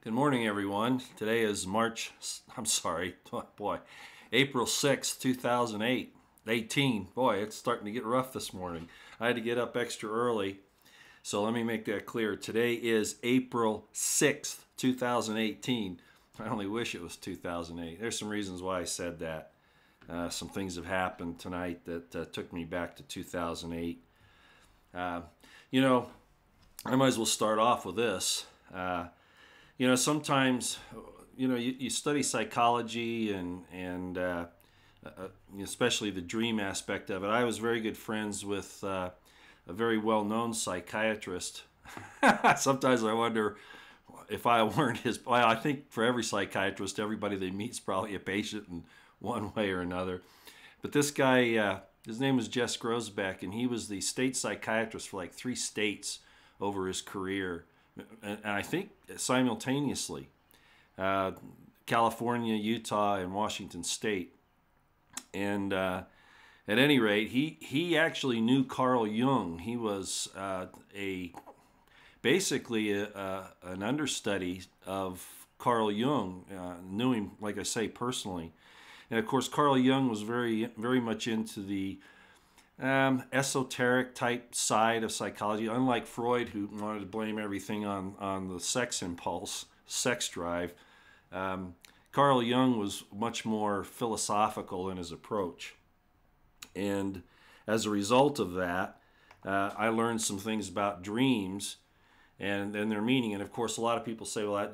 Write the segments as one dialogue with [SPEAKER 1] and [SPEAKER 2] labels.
[SPEAKER 1] Good morning, everyone. Today is oh boy, April 6th, 2018. Boy, it's starting to get rough this morning. I had to get up extra early, so let me make that clear. Today is April 6th, 2018. I only wish it was 2008. There's some reasons why I said that. Some things have happened tonight that took me back to 2008. Uh, you know, I might as well start off with this. Sometimes, you study psychology and especially the dream aspect of it. I was very good friends with a very well-known psychiatrist. Sometimes I wonder if I weren't his. Well, I think for every psychiatrist, everybody they meet is probably a patient in one way or another. But this guy, his name was Jess Grosbeck, and he was the state psychiatrist for like 3 states over his career. And I think simultaneously, California, Utah, and Washington State. And at any rate, he actually knew Carl Jung. He was basically an understudy of Carl Jung. Knew him, like I say, personally. And of course, Carl Jung was very, very much into the esoteric type side of psychology, unlike Freud, who wanted to blame everything on the sex impulse, sex drive. Carl Jung was much more philosophical in his approach. And as a result of that, I learned some things about dreams and their meaning. And of course, a lot of people say, well,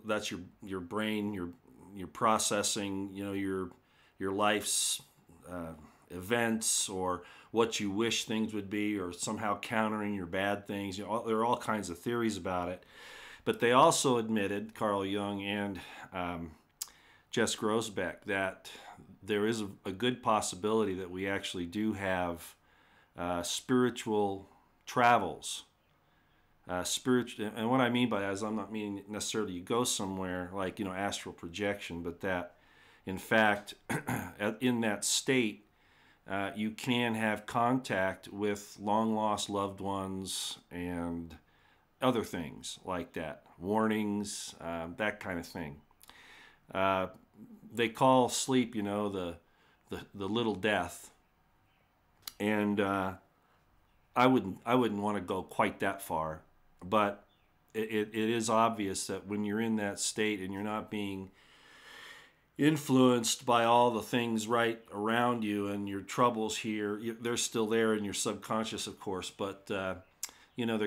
[SPEAKER 1] that's your brain, your processing, your life's events, or what you wish things would be, or somehow countering your bad things. There are all kinds of theories about it. But they also admitted, Carl Jung and Jess Grosbeck, that there is a good possibility that we actually do have spiritual travels. And what I mean by that is I'm not meaning necessarily you go somewhere like astral projection, but that in fact in that state you can have contact with long lost loved ones and other things like that, warnings, that kind of thing. They call sleep, the little death, and I wouldn't want to go quite that far, but it is obvious that when you're in that state and you're not being influenced by all the things right around you and your troubles here, they're still there in your subconscious, of course, but they're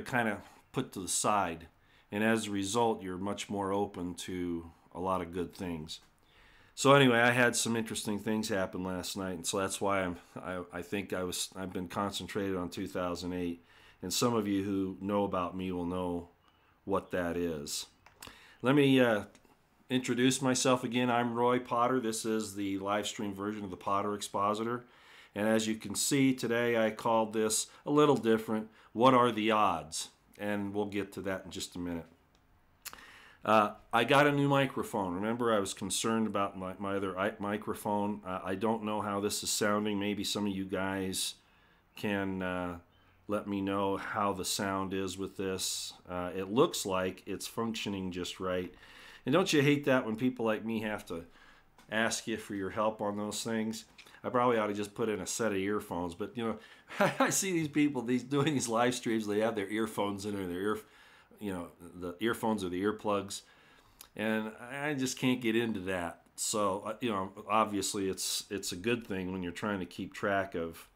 [SPEAKER 1] kind of put to the side, and as a result you're much more open to a lot of good things. So anyway, I had some interesting things happen last night, and so that's why I've been concentrated on 2008, and some of you who know about me will know what that is. Let me introduce myself again. I'm Roy Potter. This is the live stream version of the Potter Expositor. And as you can see today, I called this a little different. What are the odds? And we'll get to that in just a minute. I got a new microphone. Remember, I was concerned about my other microphone. I don't know how this is sounding. Maybe some of you guys can let me know how the sound is with this. It looks like it's functioning just right. And don't you hate that when people like me have to ask you for your help on those things? I probably ought to just put in a set of earphones. But, I see these people doing these live streams. They have their earphones in, or the earphones or the earplugs. And I just can't get into that. So, obviously it's a good thing when you're trying to keep track of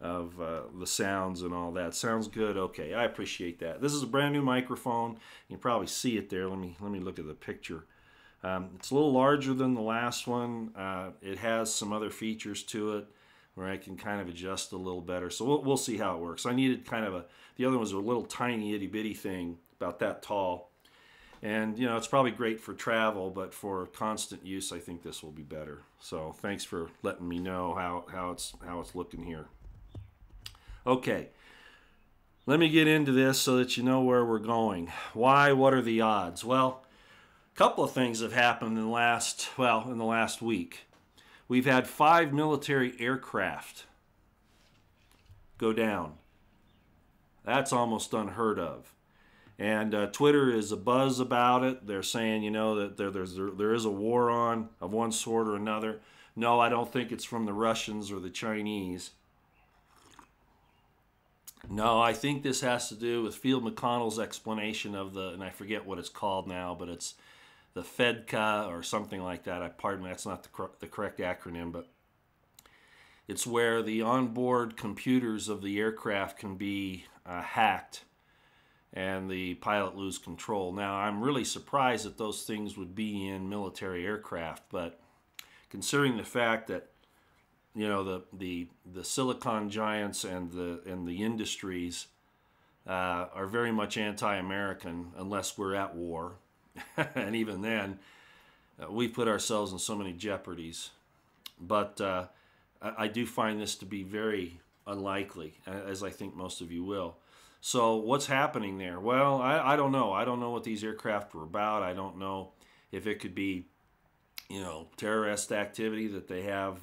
[SPEAKER 1] the sounds and all that. Sounds good? Okay, I appreciate that. This is a brand new microphone. You can probably see it there. Let me look at the picture. It's a little larger than the last one. It has some other features to it where I can kind of adjust a little better. So we'll see how it works. I needed the other one's a little tiny itty bitty thing about that tall. And it's probably great for travel, but for constant use I think this will be better. So thanks for letting me know how it's looking here. Okay, let me get into this so that you know where we're going. Why? What are the odds? Well, a couple of things have happened in the last week. We've had 5 military aircraft go down. That's almost unheard of. And Twitter is abuzz about it. They're saying, that there is a war on of one sort or another. No, I don't think it's from the Russians or the Chinese. No, I think this has to do with Field McConnell's explanation of and I forget what it's called now, but it's the FEDCA or something like that. Pardon me, that's not the correct acronym, but it's where the onboard computers of the aircraft can be hacked and the pilot lose control. Now, I'm really surprised that those things would be in military aircraft, but considering the fact that the silicon giants and the industries are very much anti-American unless we're at war, and even then, we put ourselves in so many jeopardies. But I do find this to be very unlikely, as I think most of you will. So what's happening there? Well, I don't know. I don't know what these aircraft were about. I don't know if it could be, terrorist activity that they have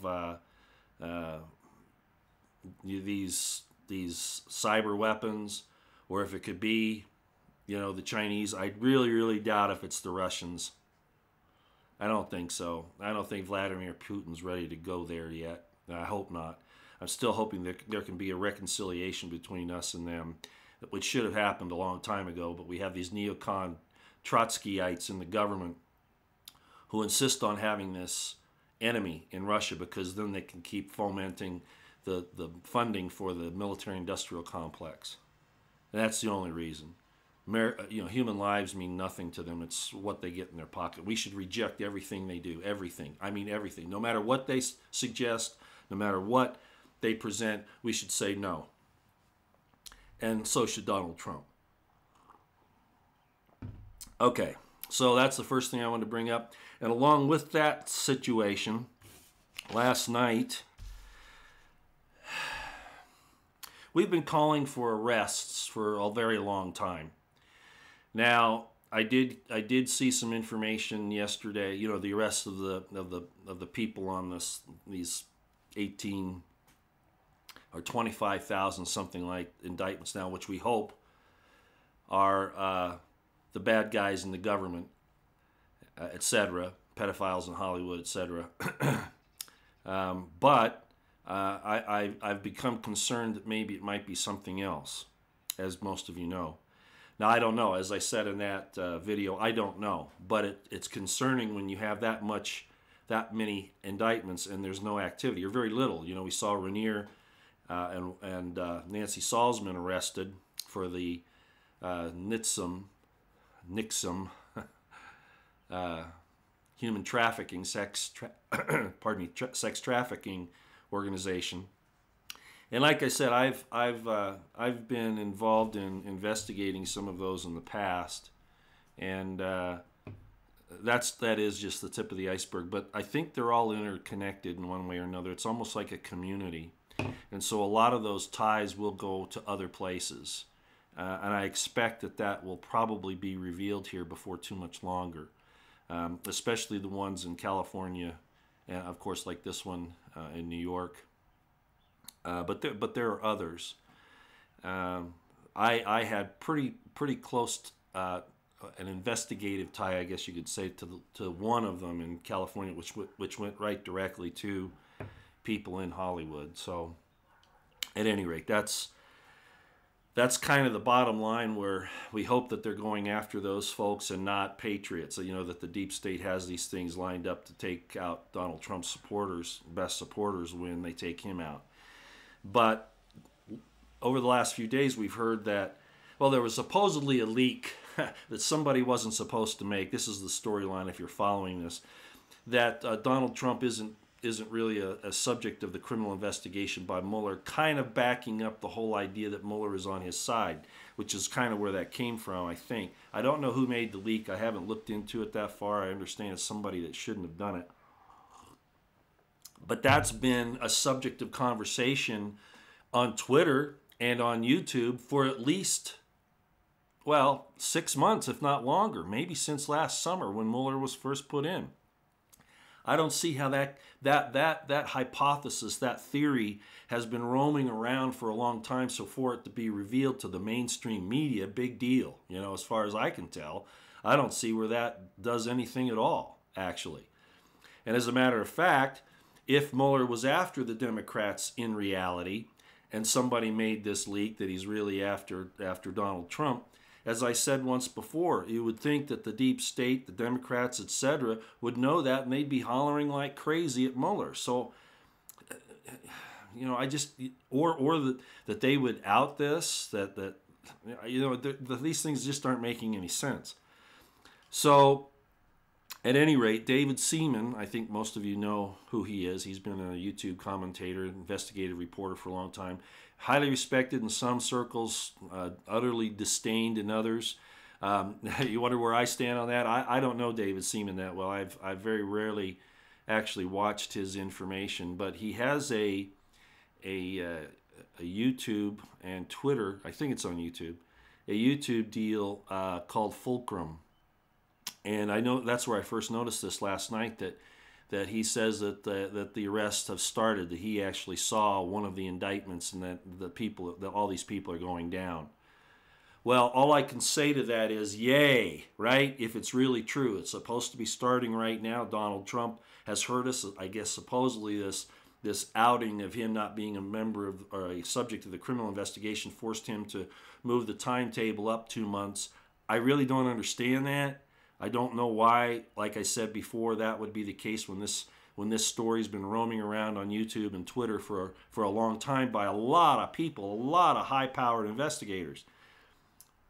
[SPEAKER 1] these cyber weapons, or if it could be, the Chinese. I really, really doubt if it's the Russians. I don't think so. I don't think Vladimir Putin's ready to go there yet. I hope not. I'm still hoping that there can be a reconciliation between us and them, which should have happened a long time ago, but we have these neocon Trotskyites in the government who insist on having this enemy in Russia because then they can keep fomenting the funding for the military-industrial complex. And that's the only reason. Human lives mean nothing to them. It's what they get in their pocket. We should reject everything they do. Everything. I mean everything. No matter what they suggest, no matter what they present, we should say no. And so should Donald Trump. Okay, so that's the first thing I wanted to bring up. And along with that situation, last night, we've been calling for arrests for a very long time. Now, I did see some information yesterday. The arrest of the people on these 18 or 25,000 something like indictments now, which we hope are the bad guys in the government, etc., pedophiles in Hollywood, etc. But I've become concerned that maybe it might be something else, as most of you know. Now, I don't know. As I said in that video, I don't know. But it's concerning when you have that many indictments and there's no activity, or very little. We saw Rainier and Nancy Salzman arrested for the NXIVM human trafficking, sex trafficking organization. And like I said, I've been involved in investigating some of those in the past, and that is just the tip of the iceberg. But I think they're all interconnected in one way or another. It's almost like a community, and so a lot of those ties will go to other places, and I expect that will probably be revealed here before too much longer, especially the ones in California, and of course like this one in New York. But there are others. I had pretty close an investigative tie, I guess you could say, to one of them in California, which went right directly to people in Hollywood. So, at any rate, that's kind of the bottom line, where we hope that they're going after those folks and not patriots. That the deep state has these things lined up to take out Donald Trump's supporters, best supporters, when they take him out. But over the last few days, we've heard that, there was supposedly a leak that somebody wasn't supposed to make. This is the storyline, if you're following this, that Donald Trump isn't really a subject of the criminal investigation by Mueller, kind of backing up the whole idea that Mueller is on his side, which is kind of where that came from, I think. I don't know who made the leak. I haven't looked into it that far. I understand it's somebody that shouldn't have done it. But that's been a subject of conversation on Twitter and on YouTube for at least, 6 months, if not longer, maybe since last summer when Mueller was first put in. I don't see how that hypothesis, that theory, has been roaming around for a long time. So for it to be revealed to the mainstream media, big deal. You know, as far as I can tell, I don't see where that does anything at all, actually. And as a matter of fact, if Mueller was after the Democrats in reality, and somebody made this leak that he's really after Donald Trump, as I said once before, you would think that the deep state, the Democrats, etc., would know that, and they'd be hollering like crazy at Mueller. So, you know, I just, that they would out this, these things just aren't making any sense. So, at any rate, David Seaman, I think most of you know who he is. He's been a YouTube commentator, investigative reporter for a long time. Highly respected in some circles, utterly disdained in others. You wonder where I stand on that? I don't know David Seaman that well. I've very rarely actually watched his information, but he has a YouTube and Twitter, I think it's on YouTube, a YouTube deal called Fulcrum. And I know that's where I first noticed this last night, that he says that the arrests have started, that he actually saw one of the indictments, and that all these people are going down. Well, all I can say to that is yay, right? If it's really true. It's supposed to be starting right now. Donald Trump has heard us, I guess supposedly this outing of him not being a member of or a subject of the criminal investigation forced him to move the timetable up 2 months. I really don't understand that. I don't know why, like I said before, that would be the case when this story's been roaming around on YouTube and Twitter for a long time by a lot of people, a lot of high-powered investigators.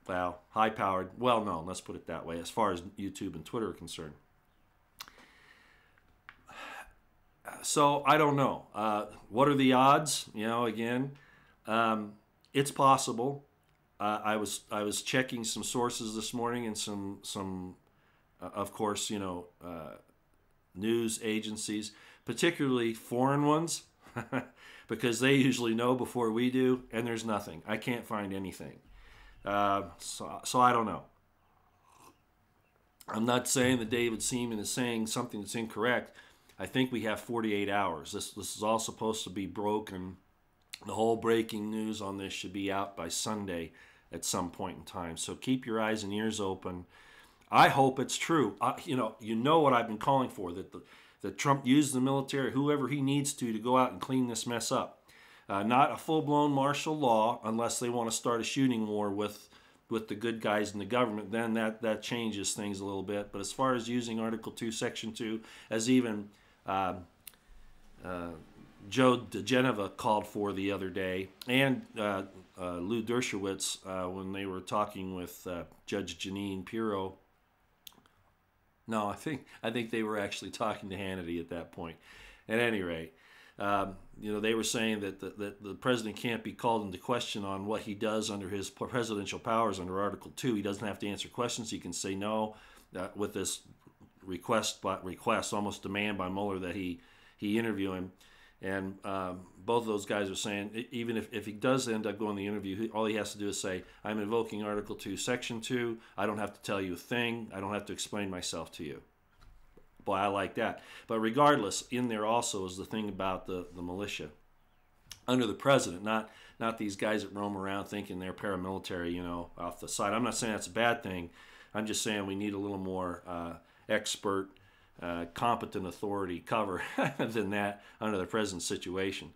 [SPEAKER 1] Well, high-powered, well, no, let's put it that way, as far as YouTube and Twitter are concerned. So, I don't know. What are the odds? You know, again, it's possible. I was checking some sources this morning and some of course, you know, news agencies, particularly foreign ones, because they usually know before we do, and there's nothing. I can't find anything. So I don't know. I'm not saying that David Seaman is saying something that's incorrect. I think we have 48 hours. This is all supposed to be broken. The whole breaking news on this should be out by Sunday at some point in time. So keep your eyes and ears open. I hope it's true. You know what I've been calling for, that Trump used the military, whoever he needs to go out and clean this mess up. Not a full-blown martial law unless they want to start a shooting war with the good guys in the government. Then that changes things a little bit. But as far as using Article 2, Section 2, as even Joe DeGeneva called for the other day, and Lou Dershowitz when they were talking with Judge Jeanine Pirro. No, I think they were actually talking to Hannity at that point. At any rate, they were saying that the president can't be called into question on what he does under his presidential powers under Article 2. He doesn't have to answer questions. He can say no with this request, almost demand by Mueller that he interview him. And both of those guys are saying, even if he does end up going to the interview, all he has to do is say, I'm invoking Article 2, Section 2. I don't have to tell you a thing. I don't have to explain myself to you. Boy, I like that. But regardless, in there also is the thing about the militia. Under the president, not these guys that roam around thinking they're paramilitary, off the side. I'm not saying that's a bad thing. I'm just saying we need a little more expert, competent authority cover than that under the present situation.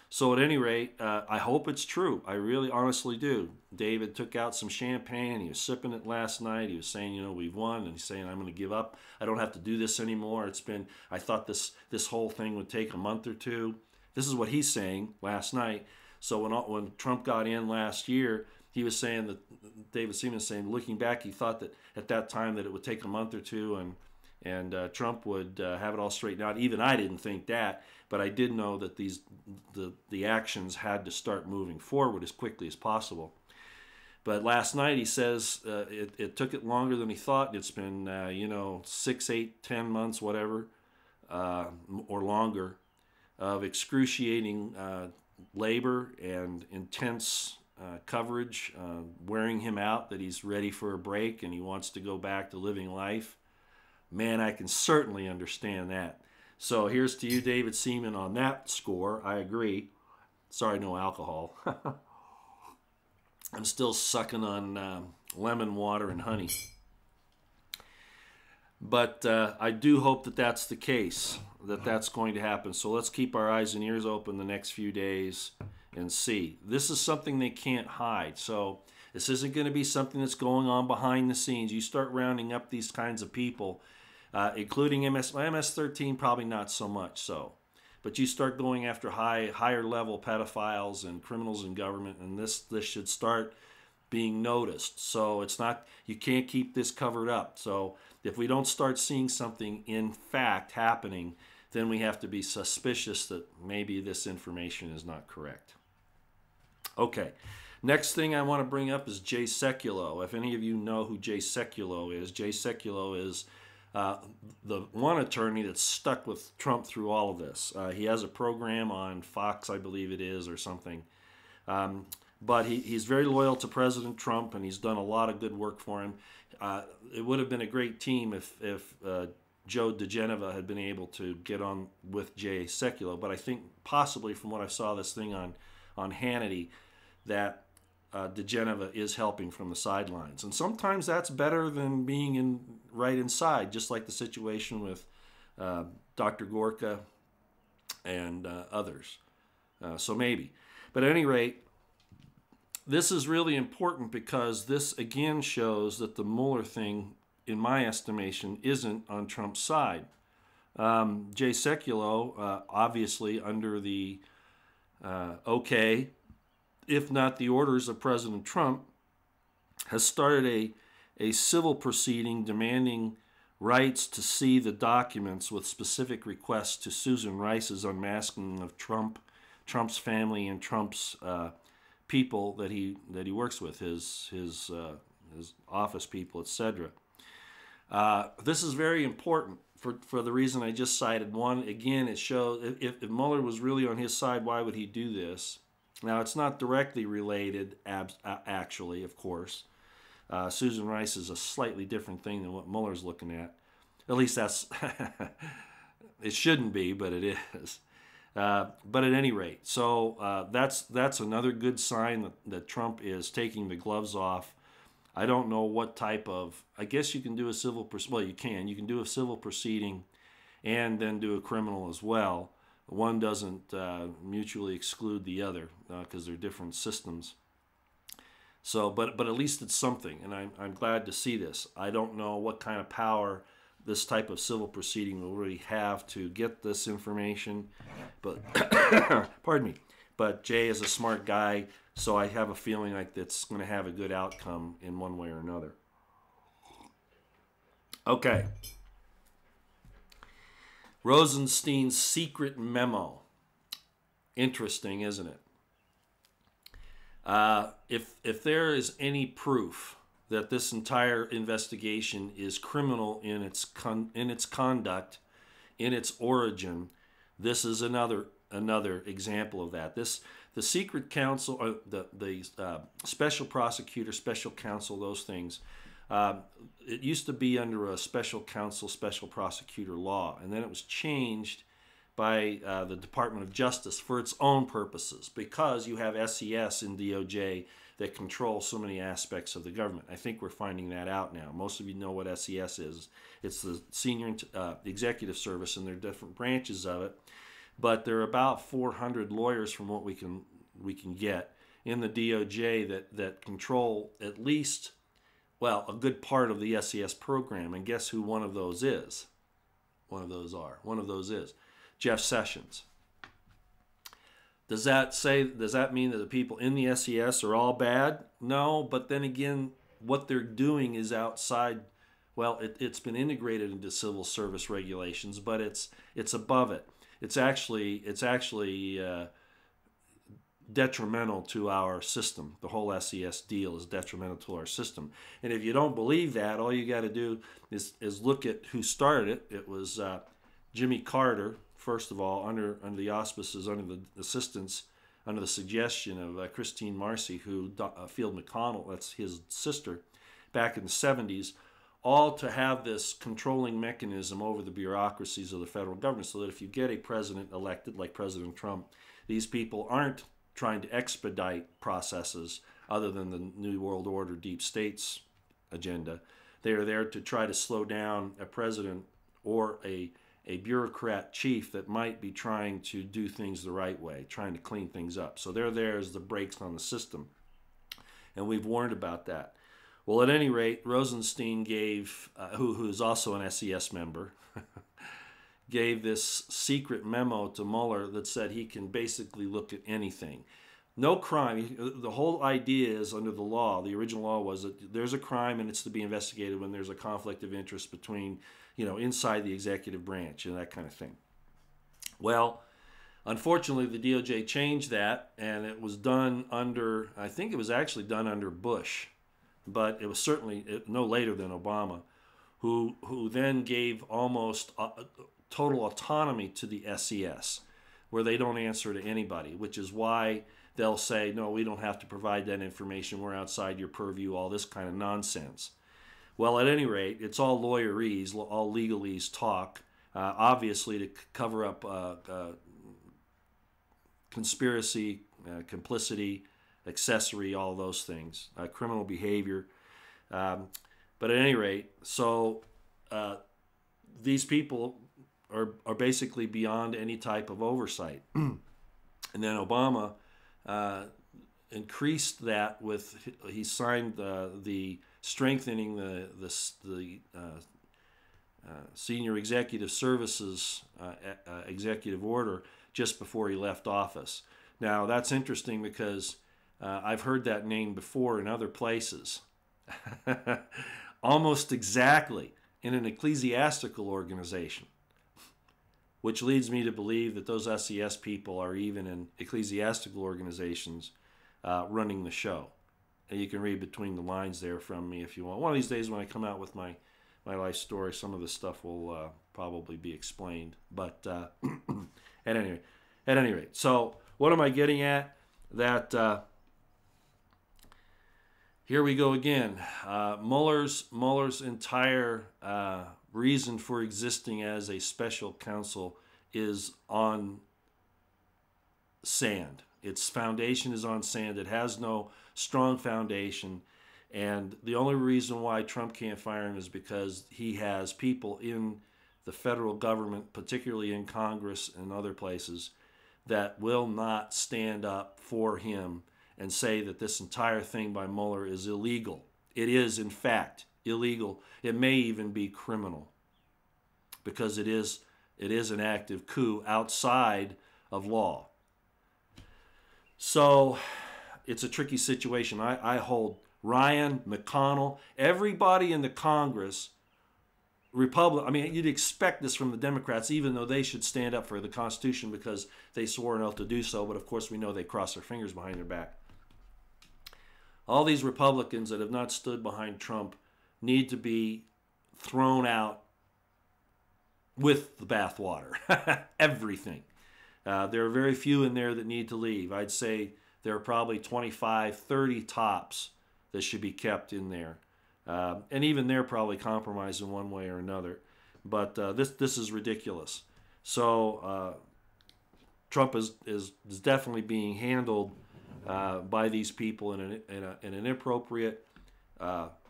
[SPEAKER 1] So at any rate, I hope it's true. I really honestly do. David took out some champagne. He was sipping it last night. He was saying, we've won. And he's saying, I'm going to give up. I don't have to do this anymore. I thought this whole thing would take a month or two. This is what he's saying last night. So when Trump got in last year, he was saying that, David Seaman was saying, looking back, he thought that at that time that it would take a month or two and Trump would have it all straightened out. Even I didn't think that, but I did know that the actions had to start moving forward as quickly as possible. But last night he says it took it longer than he thought. It's been 6, 8, 10 months, whatever, or longer, of excruciating labor and intense coverage, wearing him out, that he's ready for a break and he wants to go back to living life. Man, I can certainly understand that. So here's to you, David Seaman, on that score. I agree. Sorry, no alcohol. I'm still sucking on lemon water and honey. But I do hope that that's the case, that that's going to happen. So let's keep our eyes and ears open the next few days and see. This is something they can't hide. So this isn't going to be something that's going on behind the scenes. You start rounding up these kinds of people, including MS-13, probably not so much so. But you start going after higher level pedophiles and criminals in government, and this should start being noticed. So it's not, you can't keep this covered up. So if we don't start seeing something in fact happening, then we have to be suspicious that maybe this information is not correct. Okay, next thing I want to bring up is Jay Sekulow. If any of you know who Jay Sekulow is, Jay Sekulow is the one attorney that's stuck with Trump through all of this. He has a program on Fox, I believe it is, or something. But he's very loyal to President Trump, and he's done a lot of good work for him. It would have been a great team if Joe diGenova had been able to get on with Jay Sekulow. But I think possibly from what I saw this thing on Hannity, that diGenova is helping from the sidelines. And sometimes that's better than being right inside, just like the situation with Dr. Gorka and others. So maybe. But at any rate, this is really important because this again shows that the Mueller thing, in my estimation, isn't on Trump's side. Jay Sekulow, obviously under the okay, if not the orders of President Trump, has started a civil proceeding demanding rights to see the documents with specific requests to Susan Rice's unmasking of Trump's family and Trump's people that he works with, his office people, etc. This is very important for the reason I just cited. One, again, it shows if Mueller was really on his side, why would he do this? Now, it's not directly related, actually, of course. Susan Rice is a slightly different thing than what Mueller's looking at. At least that's it shouldn't be, but it is. But at any rate, so that's another good sign that Trump is taking the gloves off. I don't know what type of, I guess you can do a civil, well, you can do a civil proceeding and then do a criminal as well. One doesn't mutually exclude the other because they're different systems. So, but at least it's something, and I'm glad to see this. I don't know what kind of power this type of civil proceeding will really have to get this information, but pardon me. But Jay is a smart guy, so I have a feeling like it's going to have a good outcome in one way or another. Okay. Rosenstein's secret memo. Interesting, isn't it? If there is any proof that this entire investigation is criminal in its conduct, in its origin, this is another example of that. The secret counsel, or the special prosecutor, special counsel, those things. It used to be under a special counsel, special prosecutor law, and then it was changed by the Department of Justice for its own purposes, because you have SES in DOJ that control so many aspects of the government. I think we're finding that out now. Most of you know what SES is. It's the Senior Executive Service, and there are different branches of it. But there are about 400 lawyers, from what we can get, in the DOJ that control at least, well, a good part of the SES program. And guess who one of those is? One of those is Jeff Sessions. Does that mean that the people in the SES are all bad? No, but then again, what they're doing is outside. Well, it's been integrated into civil service regulations, but it's above it. It's actually detrimental to our system. The whole SES deal is detrimental to our system. And if you don't believe that, all you got to do is look at who started it. It was Jimmy Carter, first of all, under the auspices, under the assistance, under the suggestion of Christine Marcy, who Field McConnell, that's his sister, back in the 70s, all to have this controlling mechanism over the bureaucracies of the federal government, so that if you get a president elected like President Trump, these people aren't trying to expedite processes other than the New World Order deep states agenda. They are there to try to slow down a president or a bureaucrat chief that might be trying to do things the right way, trying to clean things up. So they're there as the brakes on the system. And we've warned about that. Well, at any rate, Rosenstein gave, who is also an SES member, gave this secret memo to Mueller that said he can basically look at anything. No crime. The whole idea is, under the law, the original law was that there's a crime and it's to be investigated when there's a conflict of interest between, inside the executive branch and that kind of thing. Well, unfortunately, the DOJ changed that, and it was done under, I think it was actually done under Bush, but it was certainly no later than Obama, who then gave almost total autonomy to the SES, where they don't answer to anybody, which is why they'll say, no, we don't have to provide that information, we're outside your purview, all this kind of nonsense. Well, at any rate, it's all lawyerese, all legalese talk, obviously to cover up conspiracy, complicity, accessory, all those things, criminal behavior. But at any rate, so these people are basically beyond any type of oversight. And then Obama increased that with, he signed the strengthening the senior executive services executive order just before he left office. Now that's interesting because I've heard that name before in other places, almost exactly in an ecclesiastical organization, which leads me to believe that those SES people are even in ecclesiastical organizations running the show. And you can read between the lines there from me if you want. One of these days when I come out with my life story, some of this stuff will probably be explained. But at any rate, so what am I getting at? That here we go again. Mueller's entire reason for existing as a special counsel is on sand. Its foundation is on sand. It has no strong foundation. And the only reason why Trump can't fire him is because he has people in the federal government, particularly in Congress and other places, that will not stand up for him and say that this entire thing by Mueller is illegal. It is, in fact, illegal. It may even be criminal because it is an active coup outside of law. So it's a tricky situation. I hold Ryan, McConnell, everybody in the Congress, you'd expect this from the Democrats, even though they should stand up for the Constitution because they swore an oath to do so, but of course we know they cross their fingers behind their back. All these Republicans that have not stood behind Trump need to be thrown out with the bathwater. Everything. There are very few in there that need to leave. I'd say there are probably 25, 30 tops that should be kept in there. And even they're probably compromised in one way or another. But this is ridiculous. So Trump is definitely being handled by these people in an inappropriate,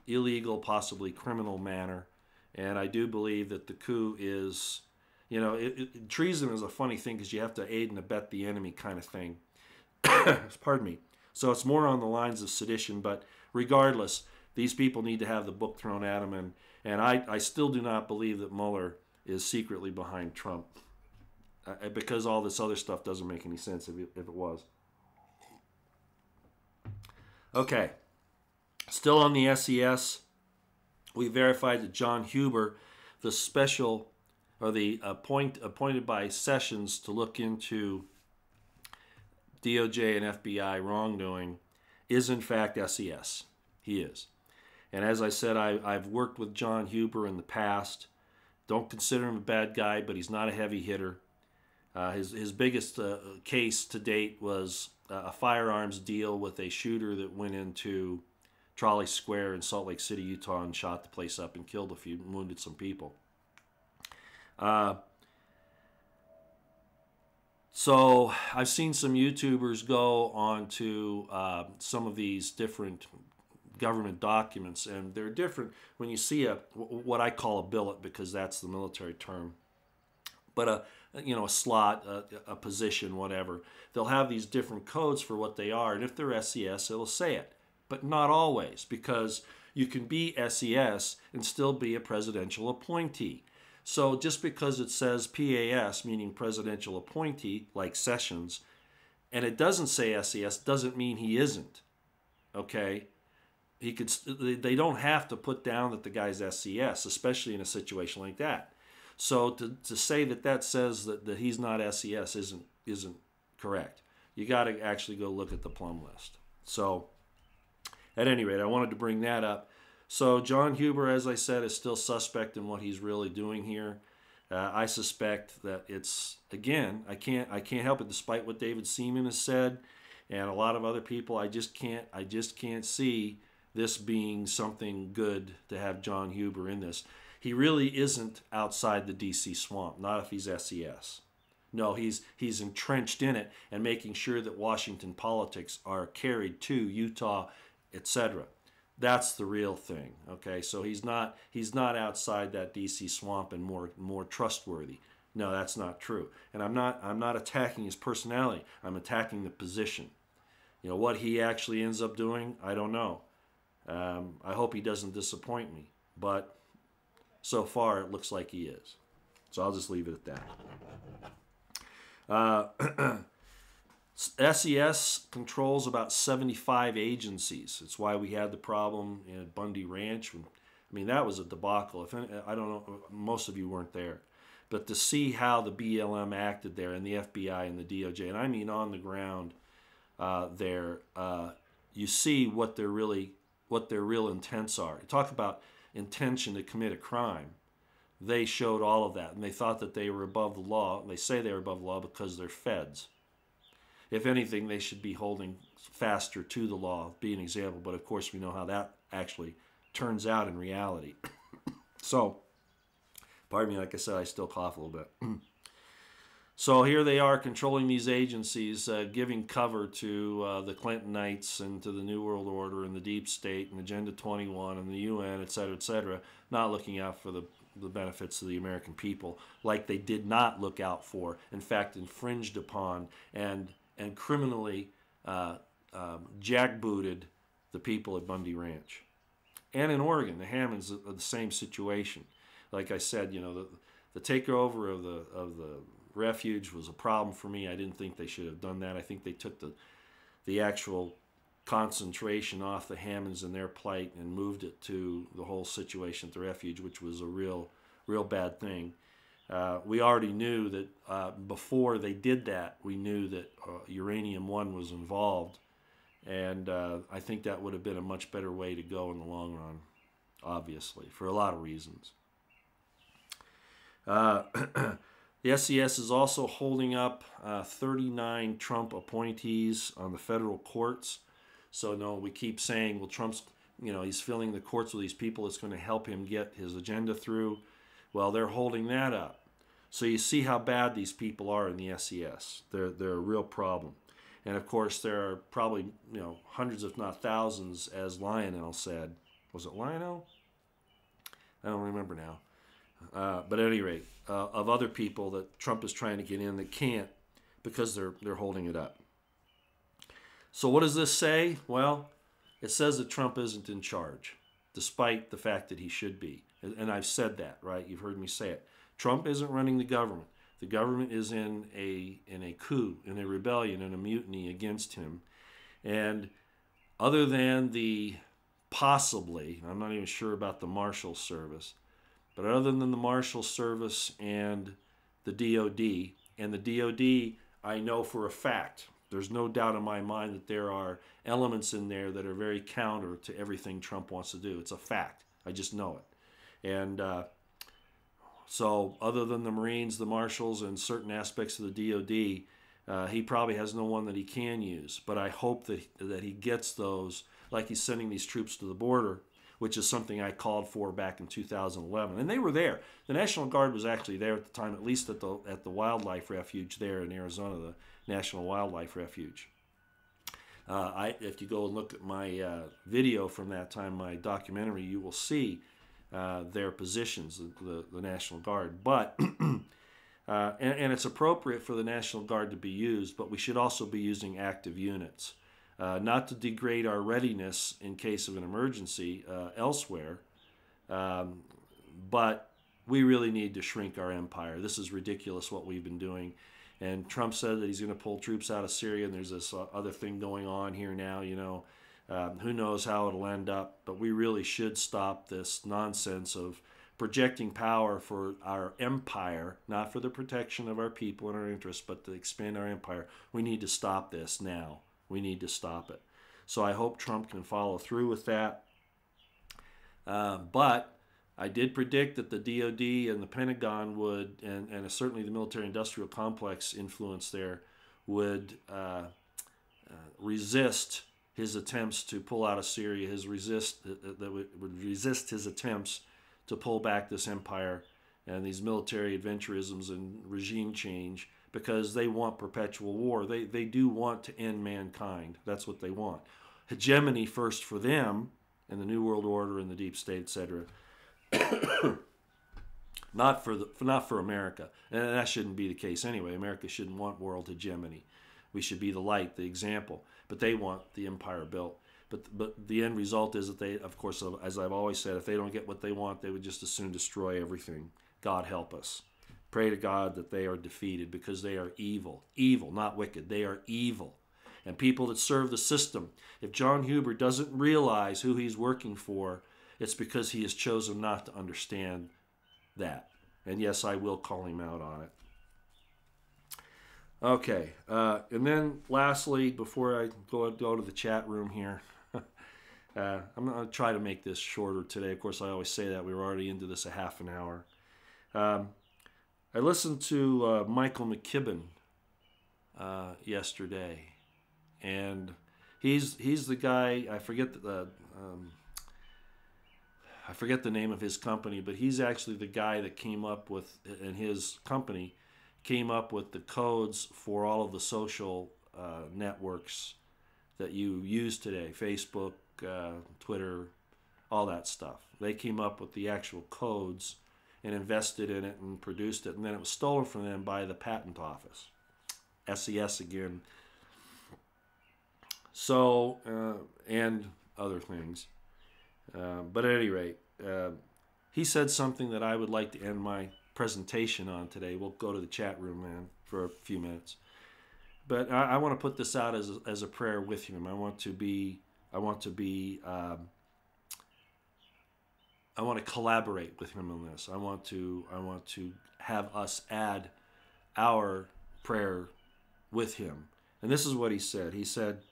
[SPEAKER 1] illegal, possibly criminal manner. And I do believe that the coup is, treason is a funny thing because you have to aid and abet the enemy kind of thing. Pardon me. So it's more on the lines of sedition, but regardless, these people need to have the book thrown at them, and I still do not believe that Mueller is secretly behind Trump because all this other stuff doesn't make any sense if it was. Okay, still on the SES, we verified that John Huber, the special, or the appointed by Sessions to look into DOJ and FBI wrongdoing, is in fact SES. He is. And as I said, I've worked with John Huber in the past. Don't consider him a bad guy, but he's not a heavy hitter. His biggest case to date was a firearms deal with a shooter that went into Trolley Square in Salt Lake City, Utah, and shot the place up and killed a few, wounded some people. So I've seen some YouTubers go on to some of these different government documents, and they're different when you see what I call a billet, because that's the military term, but a slot, a position, whatever. They'll have these different codes for what they are, and if they're SES, it'll say it, but not always, because you can be SES and still be a presidential appointee. So just because it says PAS, meaning presidential appointee, like Sessions, and it doesn't say SES, doesn't mean he isn't. Okay? He could. They don't have to put down that the guy's SES, especially in a situation like that. So to say that says that he's not SES isn't correct. You got to actually go look at the plum list. So at any rate, I wanted to bring that up. So John Huber, as I said, is still suspect in what he's really doing here. I suspect that it's, again, I can't help it, despite what David Seaman has said and a lot of other people. I just can't see this being something good to have John Huber in this. He really isn't outside the DC swamp, not if he's SES. No, he's entrenched in it and making sure that Washington politics are carried to Utah, etc. That's the real thing. Okay, so he's not outside that DC swamp and more trustworthy. No, that's not true. And I'm not attacking his personality. I'm attacking the position. What he actually ends up doing, I don't know. I hope he doesn't disappoint me, but so far it looks like he is. So I'll just leave it at that. SES controls about 75 agencies. It's why we had the problem at Bundy Ranch. That was a debacle. I don't know, most of you weren't there. But to see how the BLM acted there, and the FBI and the DOJ, and I mean on the ground there, you see what their real intents are. You talk about intention to commit a crime. They showed all of that, and they thought that they were above the law. They say they're above the law because they're feds. If anything, they should be holding faster to the law, be an example. But of course, we know how that actually turns out in reality. So, pardon me, like I said, I still cough a little bit. So here they are controlling these agencies, giving cover to the Clintonites and to the New World Order and the Deep State and Agenda 21 and the UN, et cetera, not looking out for the benefits of the American people, like they did not look out for, in fact, infringed upon and criminally jackbooted the people at Bundy Ranch. And in Oregon, the Hammonds are the same situation. Like I said, the takeover of the refuge was a problem for me. I didn't think they should have done that. I think they took the actual concentration off the Hammonds and their plight and moved it to the whole situation at the refuge, which was a real bad thing. We already knew that before they did that, we knew that Uranium One was involved, and I think that would have been a much better way to go in the long run, obviously, for a lot of reasons. The SES is also holding up 39 Trump appointees on the federal courts. So no, we keep saying, well, Trump's, he's filling the courts with these people. It's going to help him get his agenda through. Well, they're holding that up. So you see how bad these people are in the SES. They're a real problem. And of course, there are probably hundreds, if not thousands, as Lionel said. Was it Lionel? I don't remember now. But at any rate, of other people that Trump is trying to get in that can't because they're holding it up. So what does this say? Well, it says that Trump isn't in charge, despite the fact that he should be. And I've said that, right? You've heard me say it. Trump isn't running the government. The government is in a coup, in a rebellion, in a mutiny against him. And other than the possibly, I'm not even sure about the Marshal Service, but other than the Marshal Service and the DOD, and the DOD, I know for a fact, there's no doubt in my mind that there are elements in there that are very counter to everything Trump wants to do. It's a fact. I just know it. And so other than the Marines, the Marshals, and certain aspects of the DOD, he probably has no one that he can use. But I hope that he gets those like he's sending these troops to the border, which is something I called for back in 2011. And they were there. The National Guard was actually there at the time, at least at the wildlife refuge there in Arizona, the National Wildlife Refuge. If you go and look at my video from that time, my documentary, you will see their positions, the National Guard. But and it's appropriate for the National Guard to be used, but we should also be using active units. Not to degrade our readiness in case of an emergency elsewhere, but we really need to shrink our empire. This is ridiculous what we've been doing. And Trump said that he's going to pull troops out of Syria, and there's this other thing going on here now, you know. Who knows how it'll end up, but we really should stop this nonsense of projecting power for our empire, not for the protection of our people and our interests, but to expand our empire. We need to stop this now. We need to stop it. So I hope Trump can follow through with that. But I did predict that the DOD and the Pentagon would, and certainly the military-industrial complex influence there, would resist his attempts to pull out of Syria, would resist his attempts to pull back this empire and these military adventurisms and regime change, because they want perpetual war. They do want to end mankind. That's what they want. Hegemony first for them, and the New World Order and the deep state, etc. not for America. And that shouldn't be the case anyway. America shouldn't want world hegemony. We should be the light, the example. But they want the empire built. But the end result is that they, of course, as I've always said, if they don't get what they want, they would just as soon destroy everything. God help us. Pray to God that they are defeated, because they are evil. Evil, not wicked. They are evil. And people that serve the system, if John Huber doesn't realize who he's working for, it's because he has chosen not to understand that. And yes, I will call him out on it. Okay, and then lastly, before I go to the chat room here, I'm going to try to make this shorter today. Of course, I always say that. We were already into this a half an hour. I listened to Michael McKibben yesterday, and he's the guy. I forget the name of his company, but he's actually the guy that came up with, and his company came up with the codes for all of the social networks that you use today: Facebook, Twitter, all that stuff. They came up with the actual codes and invested in it and produced it, and then it was stolen from them by the patent office. SES again. So, and other things. But at any rate, he said something that I would like to end my presentation on today. We'll go to the chat room, man, for a few minutes. But I want to put this out as a prayer with him. I want to collaborate with him on this. I want to have us add our prayer with him. And this is what he said. He said,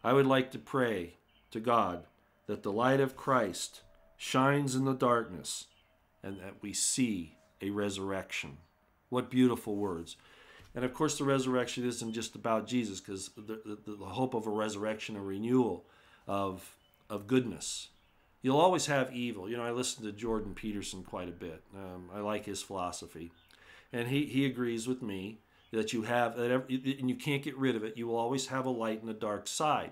[SPEAKER 1] I would like to pray to God that the light of Christ shines in the darkness and that we see a resurrection. What beautiful words. And of course the resurrection isn't just about Jesus, because the hope of a resurrection, a renewal of goodness. You'll always have evil. You know, I listen to Jordan Peterson quite a bit. I like his philosophy. And he agrees with me that you have, and you can't get rid of it. You will always have a light and a dark side.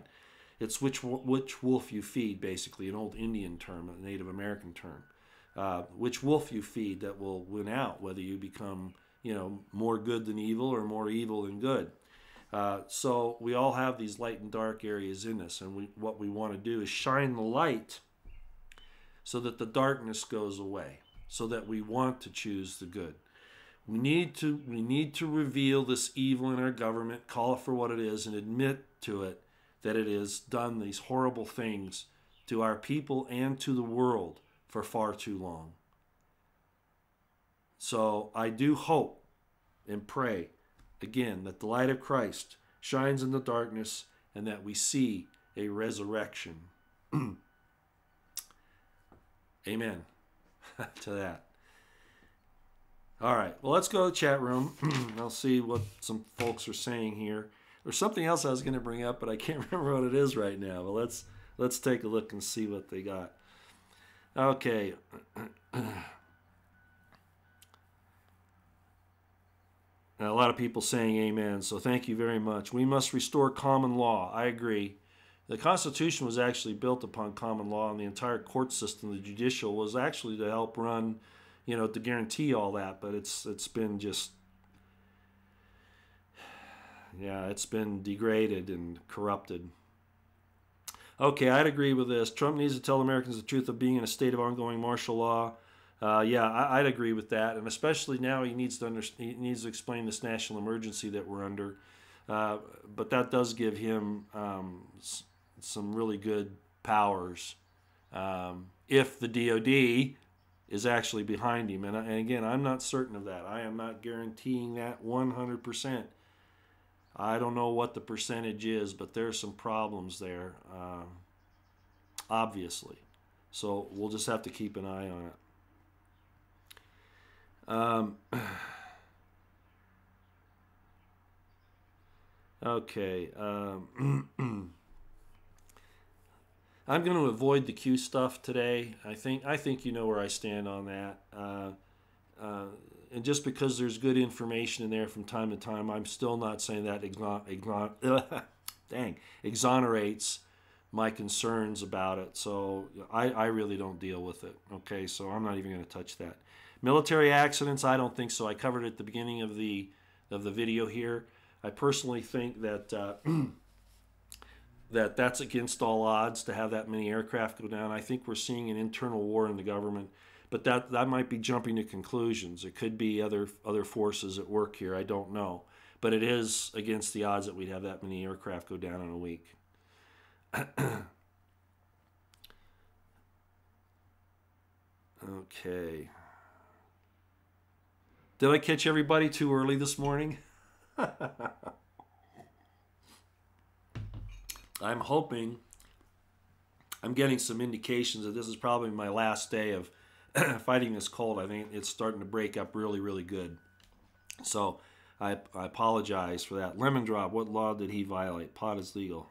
[SPEAKER 1] It's which wolf you feed, basically, an old Indian term, a Native American term. Which wolf you feed that will win out, whether you become, more good than evil or more evil than good. So we all have these light and dark areas in us, and what we want to do is shine the light so that the darkness goes away, so that we want to choose the good. We need to reveal this evil in our government, call it for what it is, and admit to it that it has done these horrible things to our people and to the world for far too long. So I do hope and pray, again, that the light of Christ shines in the darkness and that we see a resurrection. Amen to that. All right, well, let's go to the chat room. I'll see what some folks are saying here. There's something else I was going to bring up, but I can't remember what it is right now. But let's Let's take a look and see what they got. Okay. A lot of people saying amen, so thank you very much. We must restore common law. I agree. The Constitution was actually built upon common law, and the entire court system, the judicial, was actually to help run, to guarantee all that. But it's been just, yeah, it's been degraded and corrupted. Okay, I'd agree with this. Trump needs to tell Americans the truth of being in a state of ongoing martial law. Yeah, I'd agree with that, and especially now he needs to explain this national emergency that we're under. But that does give him some really good powers if the DOD is actually behind him. And again, I'm not certain of that. I am not guaranteeing that 100%. I don't know what the percentage is, but there's some problems there, obviously. So we'll just have to keep an eye on it. Okay. I'm going to avoid the Q stuff today. I think you know where I stand on that. And just because there's good information in there from time to time, I'm still not saying that exonerates my concerns about it. So I really don't deal with it. Okay, so I'm not even going to touch that. Military accidents, I don't think so. I covered it at the beginning of the video here. I personally think that that's against all odds to have that many aircraft go down. I think we're seeing an internal war in the government, but that might be jumping to conclusions. It could be other forces at work here. I don't know, but it is against the odds that we'd have that many aircraft go down in a week. Okay. Did I catch everybody too early this morning? I'm hoping, I'm getting some indications that this is probably my last day of fighting this cold. I think it's starting to break up really, really good. So I apologize for that. Lemon Drop, what law did he violate? Pot is legal.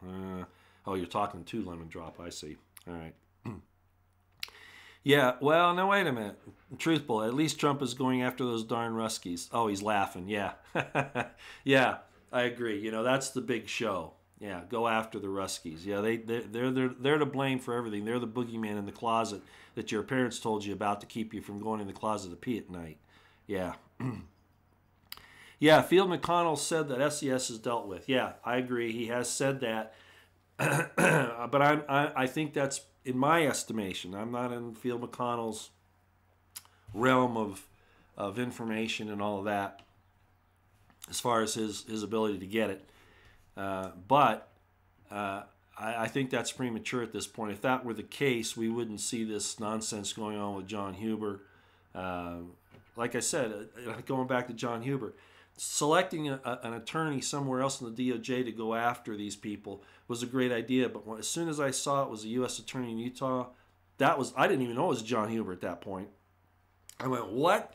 [SPEAKER 1] Oh, you're talking to Lemon Drop, I see. All right. Yeah, well, no, wait a minute. Truthful, at least Trump is going after those darn Ruskies. Oh, he's laughing. Yeah. Yeah, I agree. That's the big show. Yeah, go after the Ruskies. Yeah, they're to blame for everything. They're the boogeyman in the closet that your parents told you about to keep you from going in the closet to pee at night. Yeah. Yeah, Field McConnell said that SES is dealt with. Yeah, I agree. He has said that. But I think that's, in my estimation, I'm not in Field McConnell's realm of information and all of that as far as his ability to get it. But I think that's premature at this point. If that were the case, we wouldn't see this nonsense going on with John Huber. Like I said, going back to John Huber, selecting an attorney somewhere else in the DOJ to go after these people was a great idea. But as soon as I saw it was a U.S. attorney in Utah, I didn't even know it was John Huber at that point. I went, what?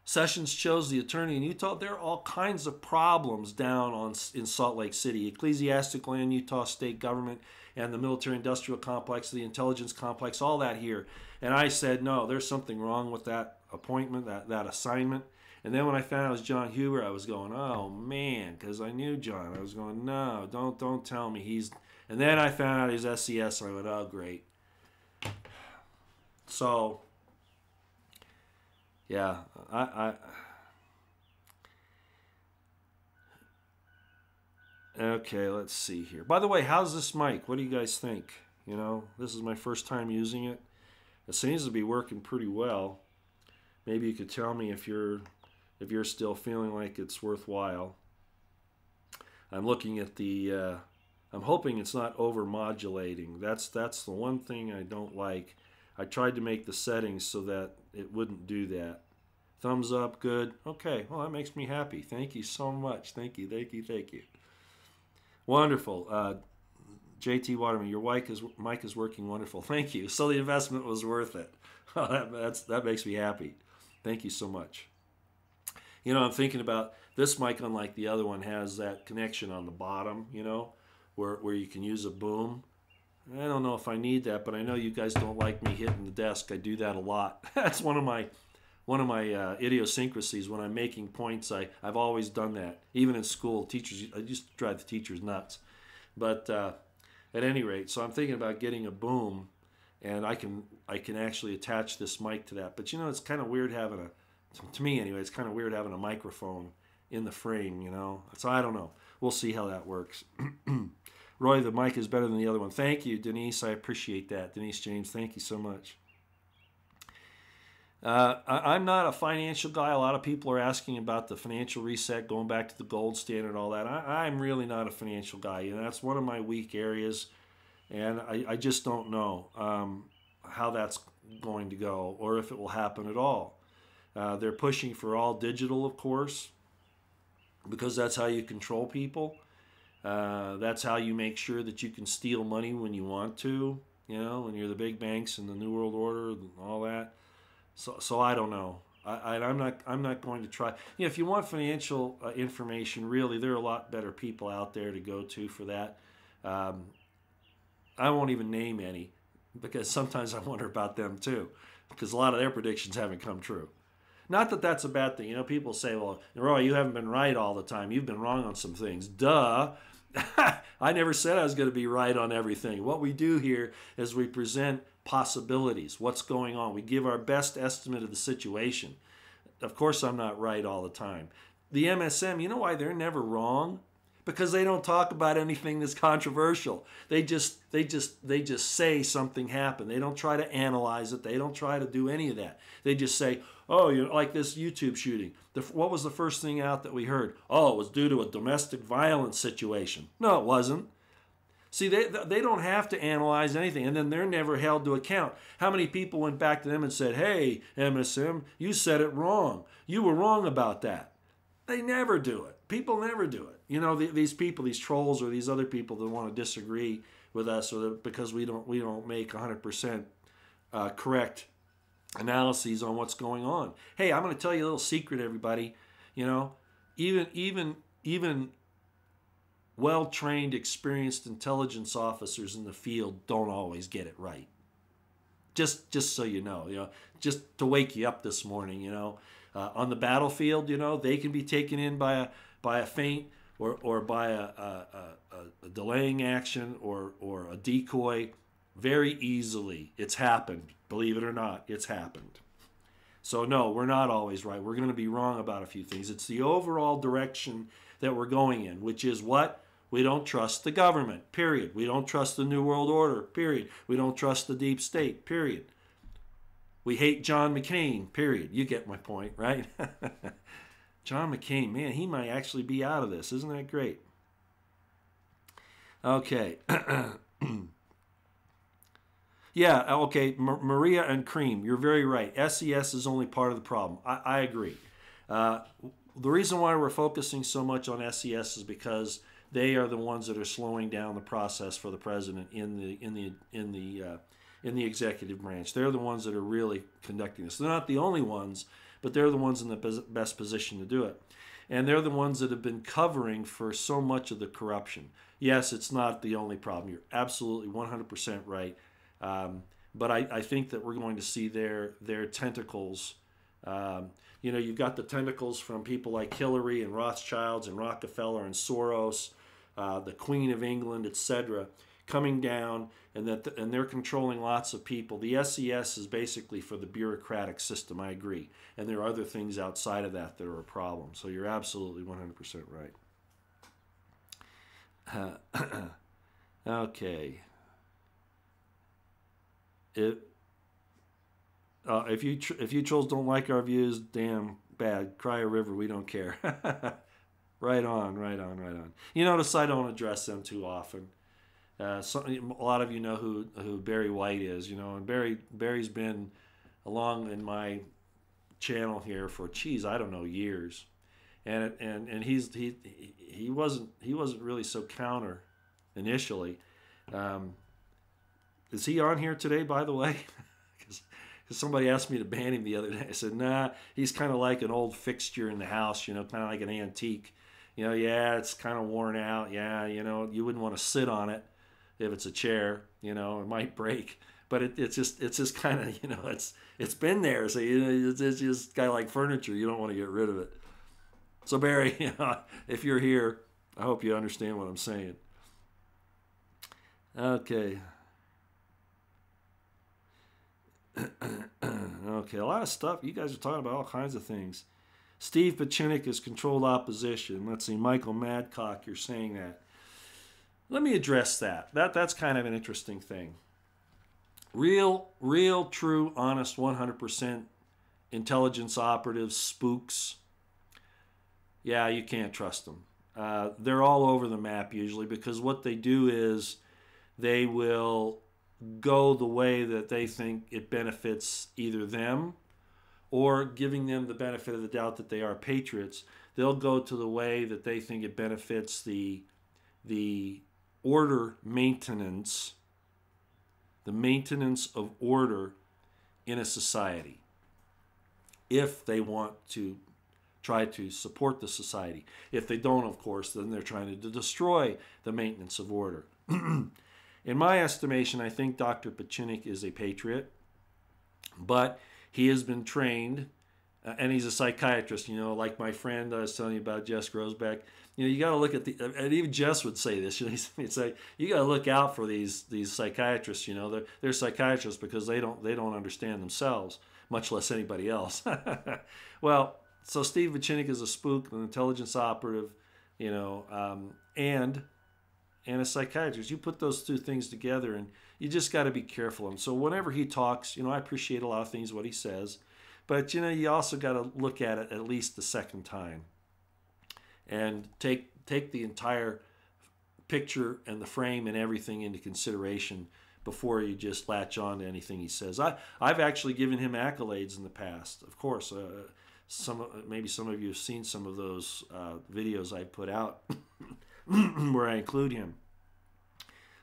[SPEAKER 1] Sessions chose the attorney in Utah. There are all kinds of problems down in Salt Lake City. Ecclesiastical and Utah state government and the military-industrial complex, the intelligence complex, all that here. And I said, no, there's something wrong with that appointment, that assignment. And then when I found out it was John Huber, I was going, oh, man, because I knew John. I was going, no, don't tell me he's... And then I found out he's SES, and I went, oh, great. So... yeah, okay, let's see here. By the way, how's this mic? What do you guys think? This is my first time using it. It seems to be working pretty well. Maybe you could tell me if you're still feeling like it's worthwhile. I'm looking at the... I'm hoping it's not over-modulating. That's the one thing I don't like. I tried to make the settings so that it wouldn't do that. Thumbs up, good. Okay, well, that makes me happy. Thank you so much. Thank you. Wonderful. JT Waterman, your mic is working wonderful. Thank you. So the investment was worth it. That makes me happy. Thank you so much. I'm thinking about this mic, unlike the other one, has that connection on the bottom, where you can use a boom. I don't know if I need that, but I know you guys don't like me hitting the desk. I do that a lot. That's one of my idiosyncrasies. When I'm making points, I've always done that. Even in school, teachers, I used to drive the teachers nuts. But at any rate, so I'm thinking about getting a boom, and I can actually attach this mic to that. But it's kind of weird having to me anyway, it's kind of weird having a microphone in the frame. So I don't know. We'll see how that works. Roy, the mic is better than the other one. Thank you, Denise. I appreciate that. Denise James, thank you so much. I'm not a financial guy. A lot of people are asking about the financial reset, going back to the gold standard, all that. I'm really not a financial guy. That's one of my weak areas, and I just don't know how that's going to go or if it will happen at all. They're pushing for all digital, of course, because that's how you control people. That's how you make sure that you can steal money when you want to, when you're the big banks and the New World Order and all that. So I don't know. I'm not going to try. If you want financial information, really, there are a lot better people out there to go to for that. I won't even name any because sometimes I wonder about them too, because a lot of their predictions haven't come true. Not that that's a bad thing. People say, well, Roy, you haven't been right all the time. You've been wrong on some things. Duh. I never said I was going to be right on everything. What we do here is we present possibilities, what's going on. We give our best estimate of the situation. Of course, I'm not right all the time. The MSM, you know why they're never wrong? Because they don't talk about anything that's controversial. They just say something happened. They don't try to analyze it. They don't try to do any of that. They just say, oh, like this YouTube shooting. What was the first thing out that we heard? Oh, it was due to a domestic violence situation. No, it wasn't. See, they don't have to analyze anything, and then they're never held to account. How many people went back to them and said, hey, MSM, you said it wrong. You were wrong about that. They never do it. People never do it. These people, these trolls or these other people that want to disagree with us because we don't make 100% correct analyses on what's going on. Hey, I'm going to tell you a little secret, everybody. Even well-trained, experienced intelligence officers in the field don't always get it right. Just so you know, just to wake you up this morning, on the battlefield, they can be taken in by a feint or by a delaying action or a decoy very easily. It's happened. Believe it or not, it's happened. So no, we're not always right. We're going to be wrong about a few things. It's the overall direction that we're going in, which is what? We don't trust the government, period. We don't trust the New World Order, period. We don't trust the deep state, period. We hate John McCain, period. You get my point, right? John McCain, man, he might actually be out of this. Isn't that great? Okay. Yeah, okay, Maria and Cream, you're very right. SES is only part of the problem. I agree. The reason why we're focusing so much on SES is because they are the ones that are slowing down the process for the president in the executive branch. They're the ones that are really conducting this. They're not the only ones, but they're the ones in the best position to do it. And they're the ones that have been covering for so much of the corruption. Yes, it's not the only problem. You're absolutely 100% right. But I think that we're going to see their tentacles. You've got the tentacles from people like Hillary and Rothschilds and Rockefeller and Soros, the Queen of England, etc., coming down, and they're controlling lots of people. The SES is basically for the bureaucratic system. I agree, and there are other things outside of that are a problem. So you're absolutely 100% right. Okay. If you trolls don't like our views, damn bad. Cry a river, we don't care. Right on. You notice I don't address them too often. A lot of you know who Barry White is, and Barry's been along in my channel here for I don't know, years, and he wasn't really so counter initially. Is he on here today, by the way? Because somebody asked me to ban him the other day. I said, nah, he's kind of like an old fixture in the house, kind of like an antique. Yeah, it's kind of worn out. Yeah, you wouldn't want to sit on it. If it's a chair, you know, it might break. But it's just kind of, you know, it's been there. So, you know, it's just kind of like furniture. You don't want to get rid of it. So Barry, you know, if you're here, I hope you understand what I'm saying. Okay. Okay, a lot of stuff. You guys are talking about all kinds of things. Steve Pachinik is controlled opposition. Let's see, Michael Madcock, you're saying that. Let me address that. That's kind of an interesting thing. Real, true, honest, 100% intelligence operatives, spooks. Yeah, you can't trust them. They're all over the map usually, because what they do is they will go the way that they think it benefits either them, or giving them the benefit of the doubt that they are patriots. They'll go to the way that they think it benefits the order maintenance, the maintenance of order in a society, if they want to try to support the society. If they don't, of course, then they're trying to destroy the maintenance of order. In my estimation, I think Dr. Pachinik is a patriot, but he has been trained, and he's a psychiatrist, you know, like my friend I was telling you about, Jess Grosbeck. You know, you got to look at and even Jess would say this, you know, he'd say, you got to look out for these psychiatrists, you know, they're psychiatrists because they don't understand themselves, much less anybody else. Well, so Steve Pachinik is a spook, an intelligence operative, you know, and a psychiatrist. You put those two things together, and you just got to be careful. And so whenever he talks, you know, I appreciate a lot of things what he says, but you know, you also got to look at it at least the second time, and take the entire picture and the frame and everything into consideration before you just latch on to anything he says. I've actually given him accolades in the past, of course. Maybe some of you have seen some of those videos I put out where I include him.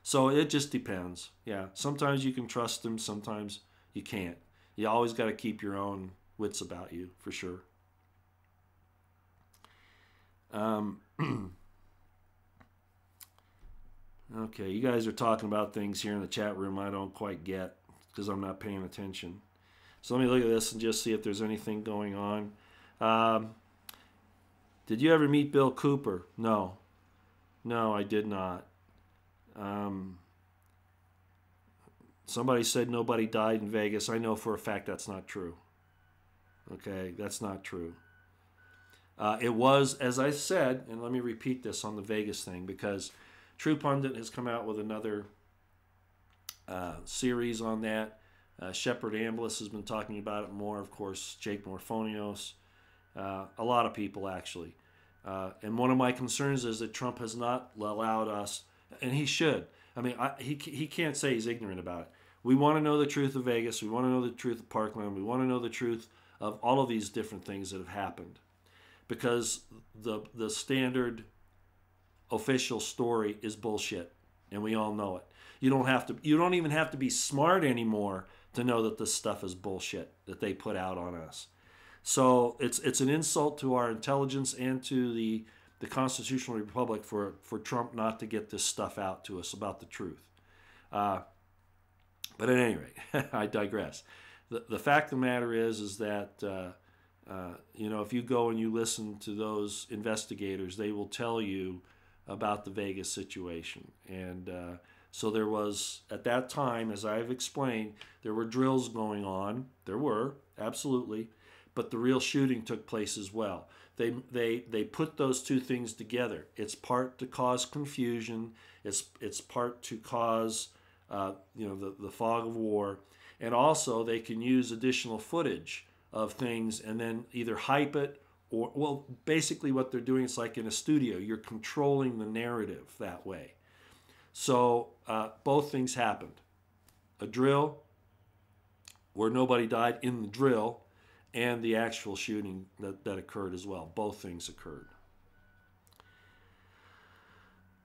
[SPEAKER 1] So it just depends. Yeah, sometimes you can trust him, sometimes you can't. You always got to keep your own wits about you, for sure. Okay, you guys are talking about things here in the chat room I don't quite get because I'm not paying attention. So let me look at this and just see if there's anything going on. Did you ever meet Bill Cooper? No. No, I did not. Somebody said nobody died in Vegas. I know for a fact that's not true. Okay, that's not true. It was, as I said, and let me repeat this on the Vegas thing, because True Pundit has come out with another series on that. Shepard Amblis has been talking about it more, of course, Jake Morphonios, a lot of people actually. And one of my concerns is that Trump has not allowed us, and he should. I mean, he can't say he's ignorant about it. We want to know the truth of Vegas. We want to know the truth of Parkland. We want to know the truth of all of these different things that have happened. Because the standard official story is bullshit, and we all know it. You don't even have to be smart anymore to know that this stuff is bullshit that they put out on us. So it's an insult to our intelligence and to the constitutional republic for Trump not to get this stuff out to us about the truth. But at any rate, I digress. The fact of the matter is that you know, if you go and you listen to those investigators, they will tell you about the Vegas situation. And so there was, at that time, as I've explained, there were drills going on. There were, absolutely. But the real shooting took place as well. They put those two things together. It's part to cause confusion. It's part to cause you know, the fog of war. And also they can use additional footage of things and then either hype it or, well, basically what they're doing is like in a studio. You're controlling the narrative that way. So both things happened. A drill where nobody died in the drill, and the actual shooting that occurred as well. Both things occurred.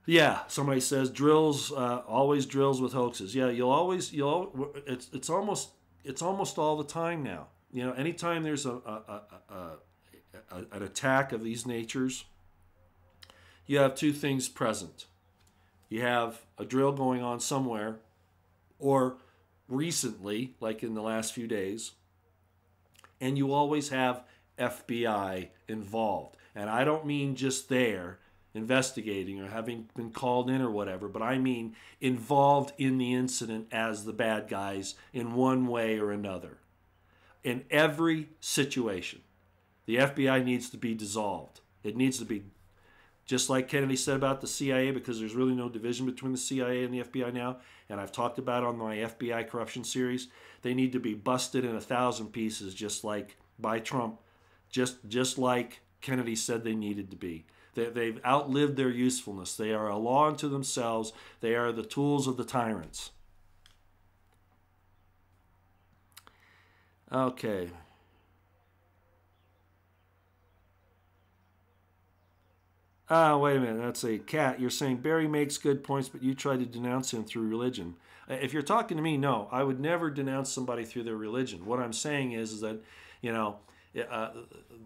[SPEAKER 1] Yeah, somebody says drills, always drills with hoaxes. Yeah, it's almost all the time now. You know, anytime there's an attack of these natures, you have two things present. You have a drill going on somewhere, or recently, like in the last few days, and you always have FBI involved. And I don't mean just there investigating or having been called in or whatever, but I mean involved in the incident as the bad guys in one way or another. In every situation, the FBI needs to be dissolved. It needs to be, just like Kennedy said about the CIA, because there's really no division between the CIA and the FBI now, and I've talked about on my FBI corruption series. They need to be busted in 1,000 pieces, just like by Trump, just like Kennedy said they needed to be. They've outlived their usefulness. They are a law unto themselves. They are the tools of the tyrants. Okay. Wait a minute. That's a cat. You're saying Barry makes good points, but you try to denounce him through religion. If you're talking to me, no, I would never denounce somebody through their religion. What I'm saying is that, you know,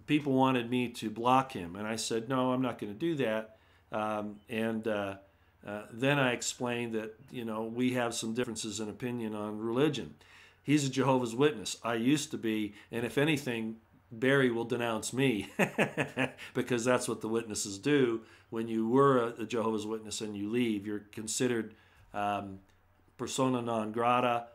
[SPEAKER 1] people wanted me to block him, and I said, no, I'm not going to do that. Then I explained that, you know, we have some differences in opinion on religion. He's a Jehovah's Witness. I used to be, and if anything, Barry will denounce me because that's what the witnesses do. When you were a Jehovah's Witness and you leave, you're considered persona non grata,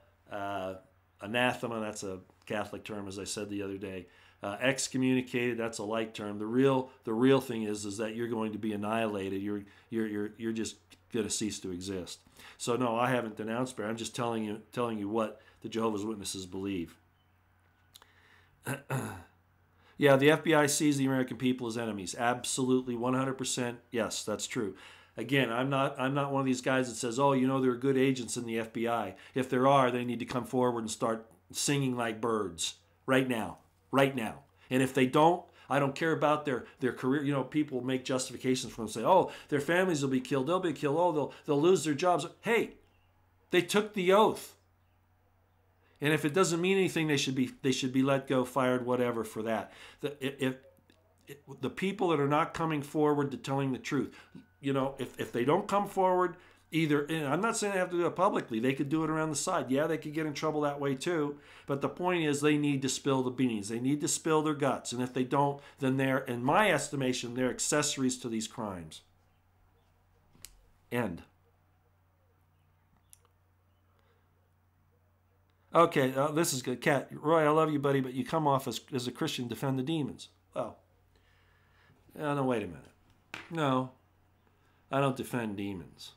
[SPEAKER 1] anathema, that's a Catholic term, as I said the other day. Excommunicated, that's a like term. The real thing is that you're going to be annihilated. You're just going to cease to exist. So no, I haven't denounced Barry. I'm just telling you what the Jehovah's Witnesses believe. Yeah, the FBI sees the American people as enemies. Absolutely, 100%. Yes, that's true. Again, I'm not one of these guys that says, oh, you know, there are good agents in the FBI. If there are, they need to come forward and start singing like birds right now. Right now. And if they don't, I don't care about their career. You know, people make justifications for them, say, oh, their families will be killed. They'll be killed. Oh, they'll lose their jobs. Hey, they took the oath. And if it doesn't mean anything, they should be let go, fired, whatever for that. If the people that are not coming forward to telling the truth, you know, if they don't come forward, either, and I'm not saying they have to do it publicly, they could do it around the side. Yeah, they could get in trouble that way too. But the point is they need to spill the beans. They need to spill their guts. And if they don't, then they're, in my estimation, they're accessories to these crimes. End. Okay, this is good. Kat, Roy, I love you, buddy, but you come off as a Christian, defend the demons. Well, no, wait a minute. No, I don't defend demons.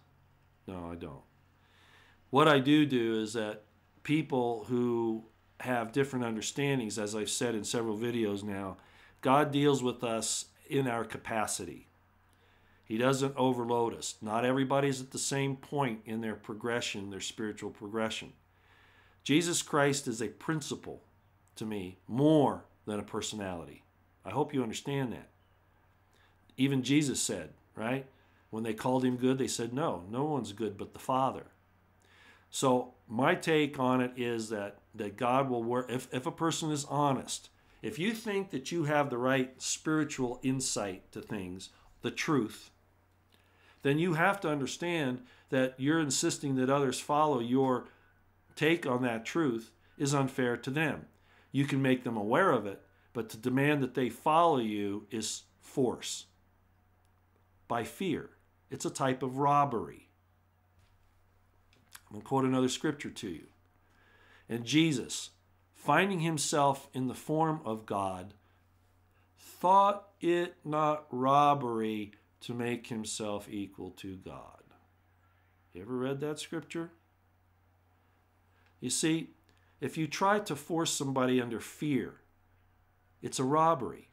[SPEAKER 1] No, I don't. What I do is that people who have different understandings, as I've said in several videos now, God deals with us in our capacity. He doesn't overload us. Not everybody's at the same point in their progression, their spiritual progression. Jesus Christ is a principle to me more than a personality. I hope you understand that. Even Jesus said, right? When they called him good, they said, no one's good but the Father. So my take on it is that God will work, if a person is honest, if you think that you have the right spiritual insight to things, the truth, then you have to understand that you're insisting that others follow your take on that truth is unfair to them. You can make them aware of it, but to demand that they follow you is force. By fear. It's a type of robbery. I'm going to quote another scripture to you. And Jesus, finding himself in the form of God, thought it not robbery to make himself equal to God. You ever read that scripture? You see, if you try to force somebody under fear, it's a robbery,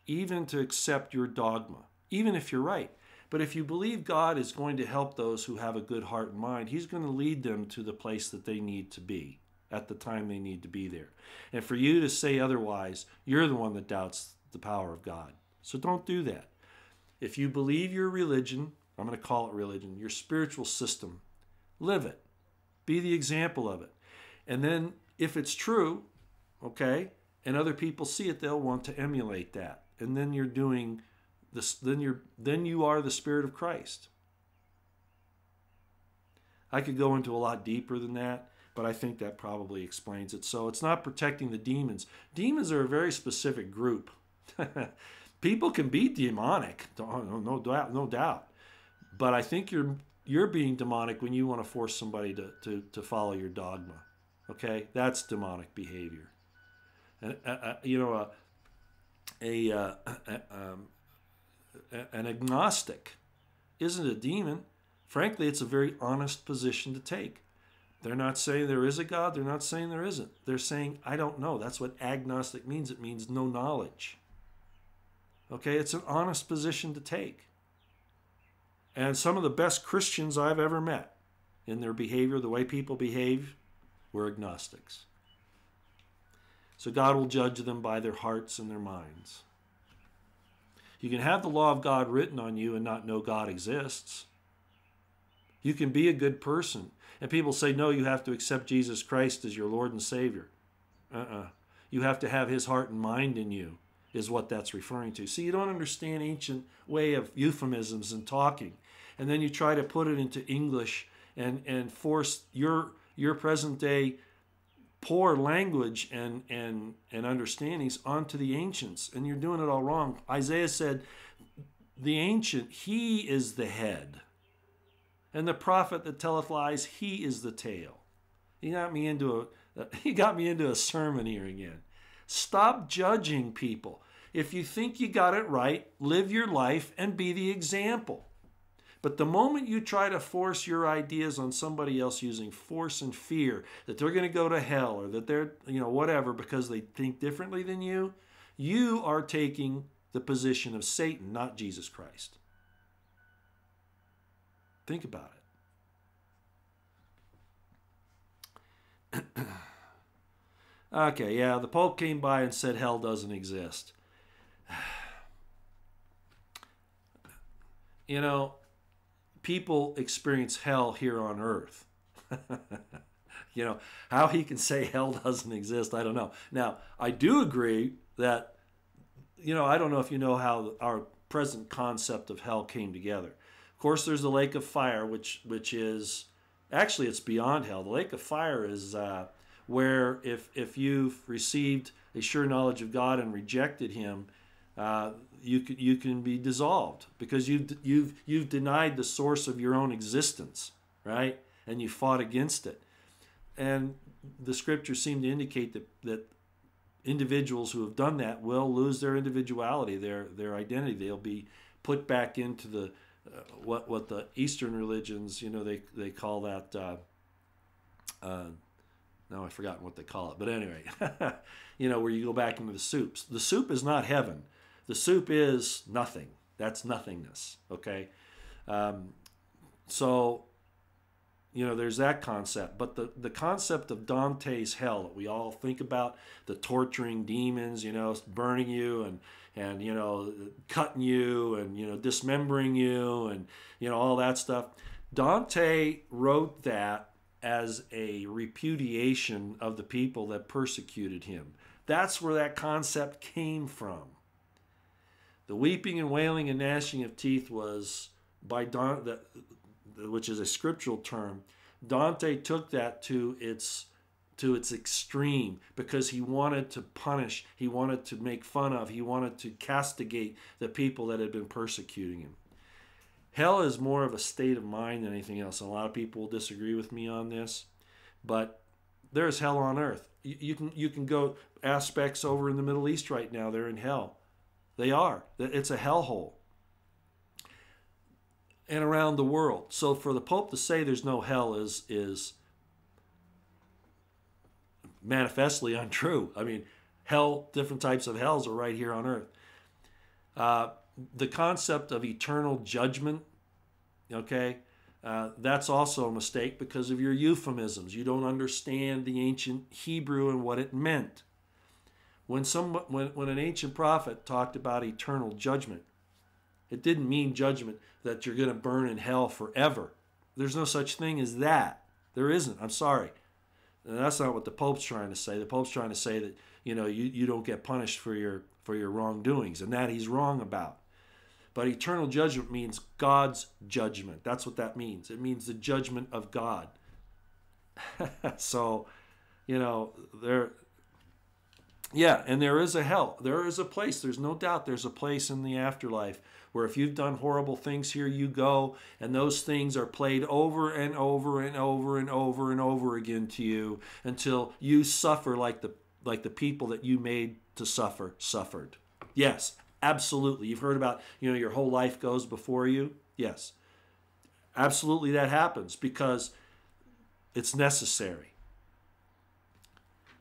[SPEAKER 1] even to accept your dogma, even if you're right. But if you believe God is going to help those who have a good heart and mind, he's going to lead them to the place that they need to be at the time they need to be there. And for you to say otherwise, you're the one that doubts the power of God. So don't do that. If you believe your religion, I'm going to call it religion, your spiritual system, live it. Be the example of it. And then if it's true, okay, and other people see it, they'll want to emulate that. And then you're doing this, then you are the Spirit of Christ. I could go into a lot deeper than that, but I think that probably explains it. So it's not protecting the demons. Demons are a very specific group. People can be demonic, no doubt, no doubt. But I think you're being demonic when you want to force somebody to follow your dogma. Okay, that's demonic behavior. And an agnostic isn't a demon. Frankly, it's a very honest position to take. They're not saying there is a God. They're not saying there isn't. They're saying, I don't know. That's what agnostic means. It means no knowledge. Okay, it's an honest position to take. And some of the best Christians I've ever met in their behavior, the way people behave, were agnostics. So God will judge them by their hearts and their minds. You can have the law of God written on you and not know God exists. You can be a good person. And people say, no, you have to accept Jesus Christ as your Lord and Savior. You have to have his heart and mind in you, is what that's referring to. See, you don't understand ancient way of euphemisms and talking. And then you try to put it into English and force your present day poor language and understandings onto the ancients. And you're doing it all wrong. Isaiah said, the ancient, he is the head. And the prophet that telleth lies, he is the tail. He got me into a sermon here again. Stop judging people. If you think you got it right, live your life and be the example. But the moment you try to force your ideas on somebody else using force and fear, that they're going to go to hell or that they're, whatever, because they think differently than you, you are taking the position of Satan, not Jesus Christ. Think about it. Okay, yeah, the Pope came by and said hell doesn't exist. People experience hell here on earth. How he can say hell doesn't exist, I don't know. Now, I do agree that, I don't know if you know how our present concept of hell came together. Of course, there's the lake of fire, which is, actually it's beyond hell. The lake of fire is where if you've received a sure knowledge of God and rejected him, you can be dissolved because you've denied the source of your own existence, right? And you fought against it. And the scriptures seem to indicate that individuals who have done that will lose their individuality, their identity. They'll be put back into the what the Eastern religions, they call that. Now I've forgotten what they call it, but anyway, where you go back into the soups. The soup is not heaven. The soup is nothing. That's nothingness. Okay, so there's that concept. But the concept of Dante's hell that we all think about, the torturing demons, burning you and cutting you and dismembering you and all that stuff. Dante wrote that as a repudiation of the people that persecuted him. That's where that concept came from. The weeping and wailing and gnashing of teeth was by Dante, which is a scriptural term. Dante took that to its extreme because he wanted to punish, he wanted to make fun of, he wanted to castigate the people that had been persecuting him. Hell is more of a state of mind than anything else. And a lot of people will disagree with me on this, but there's hell on earth. You can go aspects over in the Middle East right now. They're in hell. They are. It's a hellhole. And around the world. So for the Pope to say there's no hell is manifestly untrue. I mean, hell, different types of hells are right here on earth. The concept of eternal judgment, okay, that's also a mistake because of your euphemisms. You don't understand the ancient Hebrew and what it meant. When an ancient prophet talked about eternal judgment, it didn't mean judgment that you're going to burn in hell forever. There's no such thing as that. There isn't. I'm sorry. And that's not what the Pope's trying to say. The Pope's trying to say that you don't get punished for your wrongdoings, and that he's wrong about. But eternal judgment means God's judgment. That's what that means. It means the judgment of God. So, there, yeah, and there is a hell. There is a place. There's no doubt there's a place in the afterlife where if you've done horrible things here, you go, and those things are played over and over and over and over and over again to you until you suffer like the people that you made to suffer suffered. Yes, absolutely. You've heard about, your whole life goes before you. Yes, absolutely that happens because it's necessary.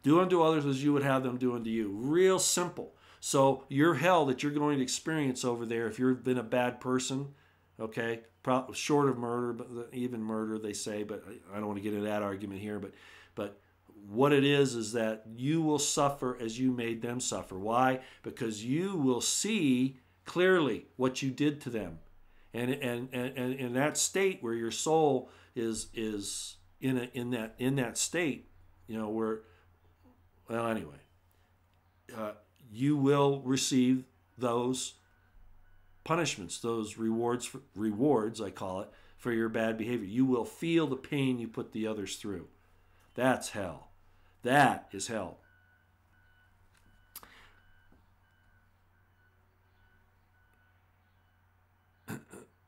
[SPEAKER 1] Do unto others as you would have them do unto you. Real simple. So your hell that you're going to experience over there, if you've been a bad person, okay, short of murder, but even murder they say, but I don't want to get into that argument here. But what it is that you will suffer as you made them suffer. Why? Because you will see clearly what you did to them, and in that state where your soul is in that state, where. Well, anyway, you will receive those punishments, those rewards, I call it, for your bad behavior. You will feel the pain you put the others through. That's hell. That is hell.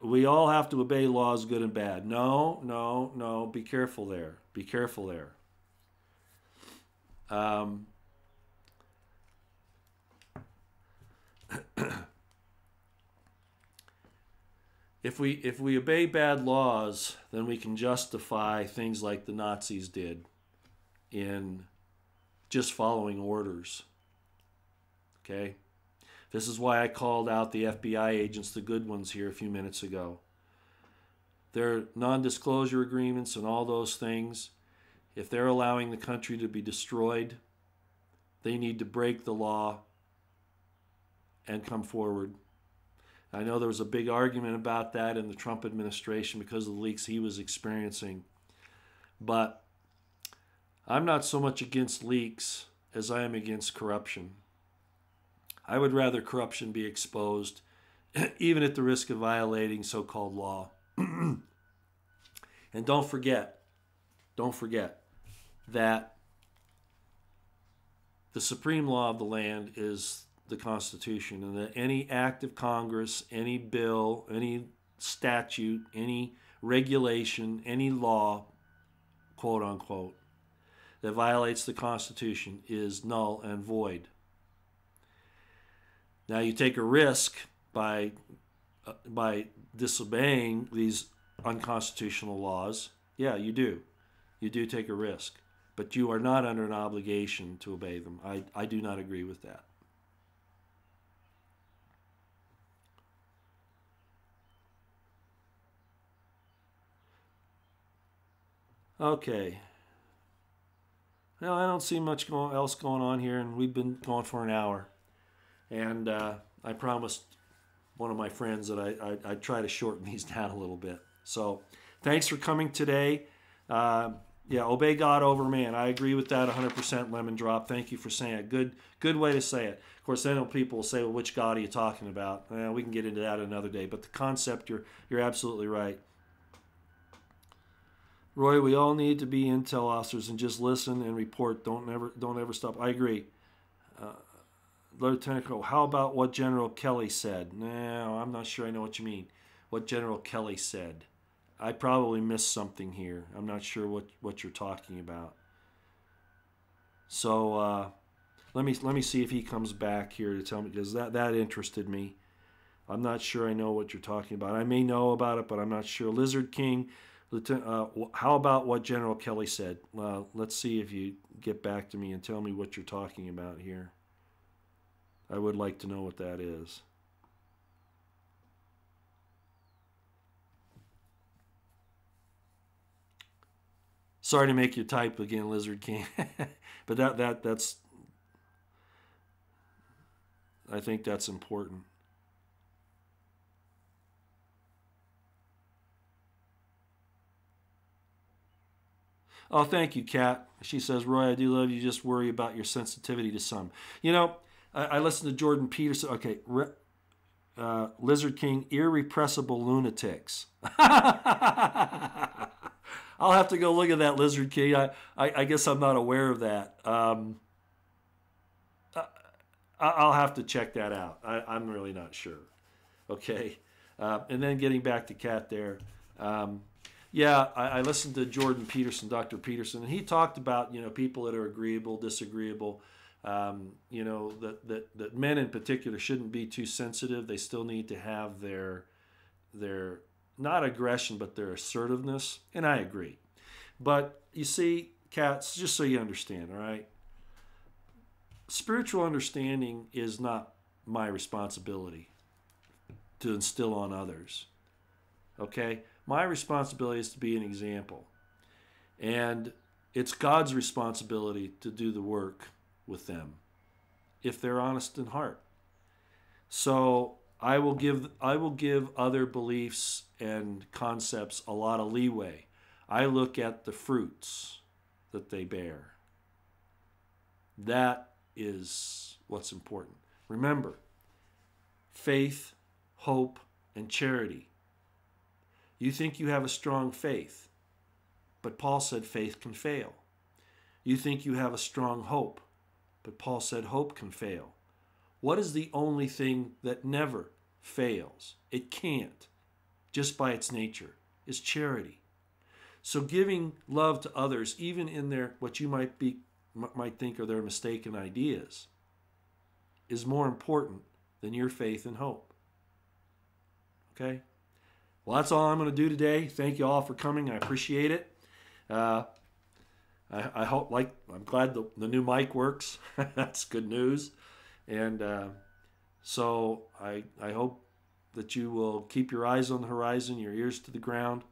[SPEAKER 1] We all have to obey laws, good and bad. No. Be careful there. Be careful there. If we obey bad laws, then we can justify things like the Nazis did in just following orders. Okay? This is why I called out the FBI agents, the good ones, here a few minutes ago. Their non-disclosure agreements and all those things, if they're allowing the country to be destroyed, they need to break the law and come forward. I know there was a big argument about that in the Trump administration because of the leaks he was experiencing. But I'm not so much against leaks as I am against corruption. I would rather corruption be exposed, even at the risk of violating so-called law. And don't forget that the supreme law of the land is the Constitution, and that any act of Congress, any bill, any statute, any regulation, any law, quote unquote, that violates the Constitution is null and void. Now you take a risk by disobeying these unconstitutional laws. Yeah, you do. You do take a risk. But you are not under an obligation to obey them. I do not agree with that. Okay. Well, I don't see much else going on here, and we've been going for an hour. And I promised one of my friends that I'd try to shorten these down a little bit. So thanks for coming today. Yeah, obey God over man. I agree with that 100%, Lemon Drop. Thank you for saying it. Good way to say it. Of course, then people will say, well, which God are you talking about? We can get into that another day. But the concept, you're absolutely right. Roy, we all need to be intel officers and just listen and report. Don't ever stop. I agree. Lieutenant Colonel, how about what General Kelly said? No, I'm not sure I know what you mean. What General Kelly said. I probably missed something here. I'm not sure what you're talking about. So let me see if he comes back here to tell me, because that interested me. I'm not sure I know what you're talking about. I may know about it, but I'm not sure. Lizard King, how about what General Kelly said? Let's see if you get back to me and tell me what you're talking about here. I would like to know what that is. Sorry to make you type again, Lizard King, but that's I think that's important. Oh, thank you, Kat. She says, Roy, I do love you. Just worry about your sensitivity to some. I listened to Jordan Peterson. Okay, Lizard King, irrepressible lunatics. I'll have to go look at that, Lizard King. I guess I'm not aware of that. I'll have to check that out. I'm really not sure. Okay. And then getting back to Kat there. Yeah, I listened to Jordan Peterson, Dr. Peterson, and he talked about, people that are agreeable, disagreeable, that men in particular shouldn't be too sensitive. They still need to have their not aggression, but their assertiveness. And I agree. But you see, Cats, just so you understand, all right? Spiritual understanding is not my responsibility to instill on others. Okay? My responsibility is to be an example. And it's God's responsibility to do the work with them if they're honest in heart. So I will give other beliefs and concepts a lot of leeway. I look at the fruits that they bear. That is what's important. Remember, faith, hope, and charity. You think you have a strong faith, but Paul said faith can fail. You think you have a strong hope, but Paul said hope can fail. What is the only thing that never fails? It can't, just by its nature, is charity. So giving love to others, even in their what you might think are their mistaken ideas, is more important than your faith and hope. Okay? Well, that's all I'm going to do today. Thank you all for coming. I appreciate it. I hope, I'm glad the new mic works. That's good news. And so I hope that you will keep your eyes on the horizon, your ears to the ground.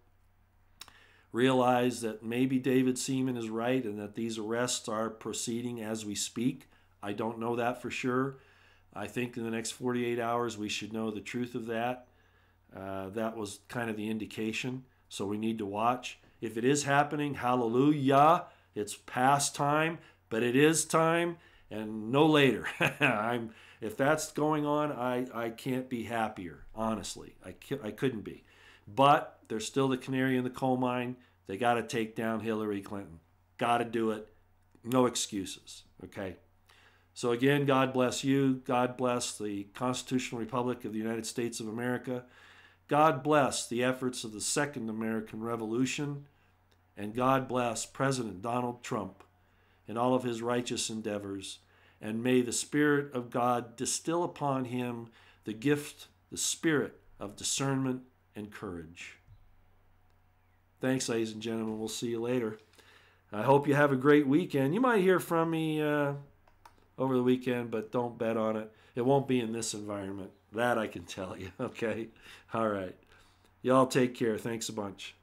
[SPEAKER 1] Realize that maybe David Seaman is right and that these arrests are proceeding as we speak. I don't know that for sure. I think in the next 48 hours we should know the truth of that. That was kind of the indication. So we need to watch. If it is happening, hallelujah. It's past time, but it is time and no later. If that's going on, I can't be happier, honestly. I couldn't be. But there's still the canary in the coal mine. They got to take down Hillary Clinton. Got to do it. No excuses, okay? So again, God bless you. God bless the Constitutional Republic of the United States of America. God bless the efforts of the Second American Revolution. And God bless President Donald Trump and all of his righteous endeavors. And may the Spirit of God distill upon him the gift, the spirit of discernment and courage. Thanks, ladies and gentlemen. We'll see you later. I hope you have a great weekend. You might hear from me over the weekend, but don't bet on it. It won't be in this environment. That I can tell you, okay? All right. Y'all take care. Thanks a bunch.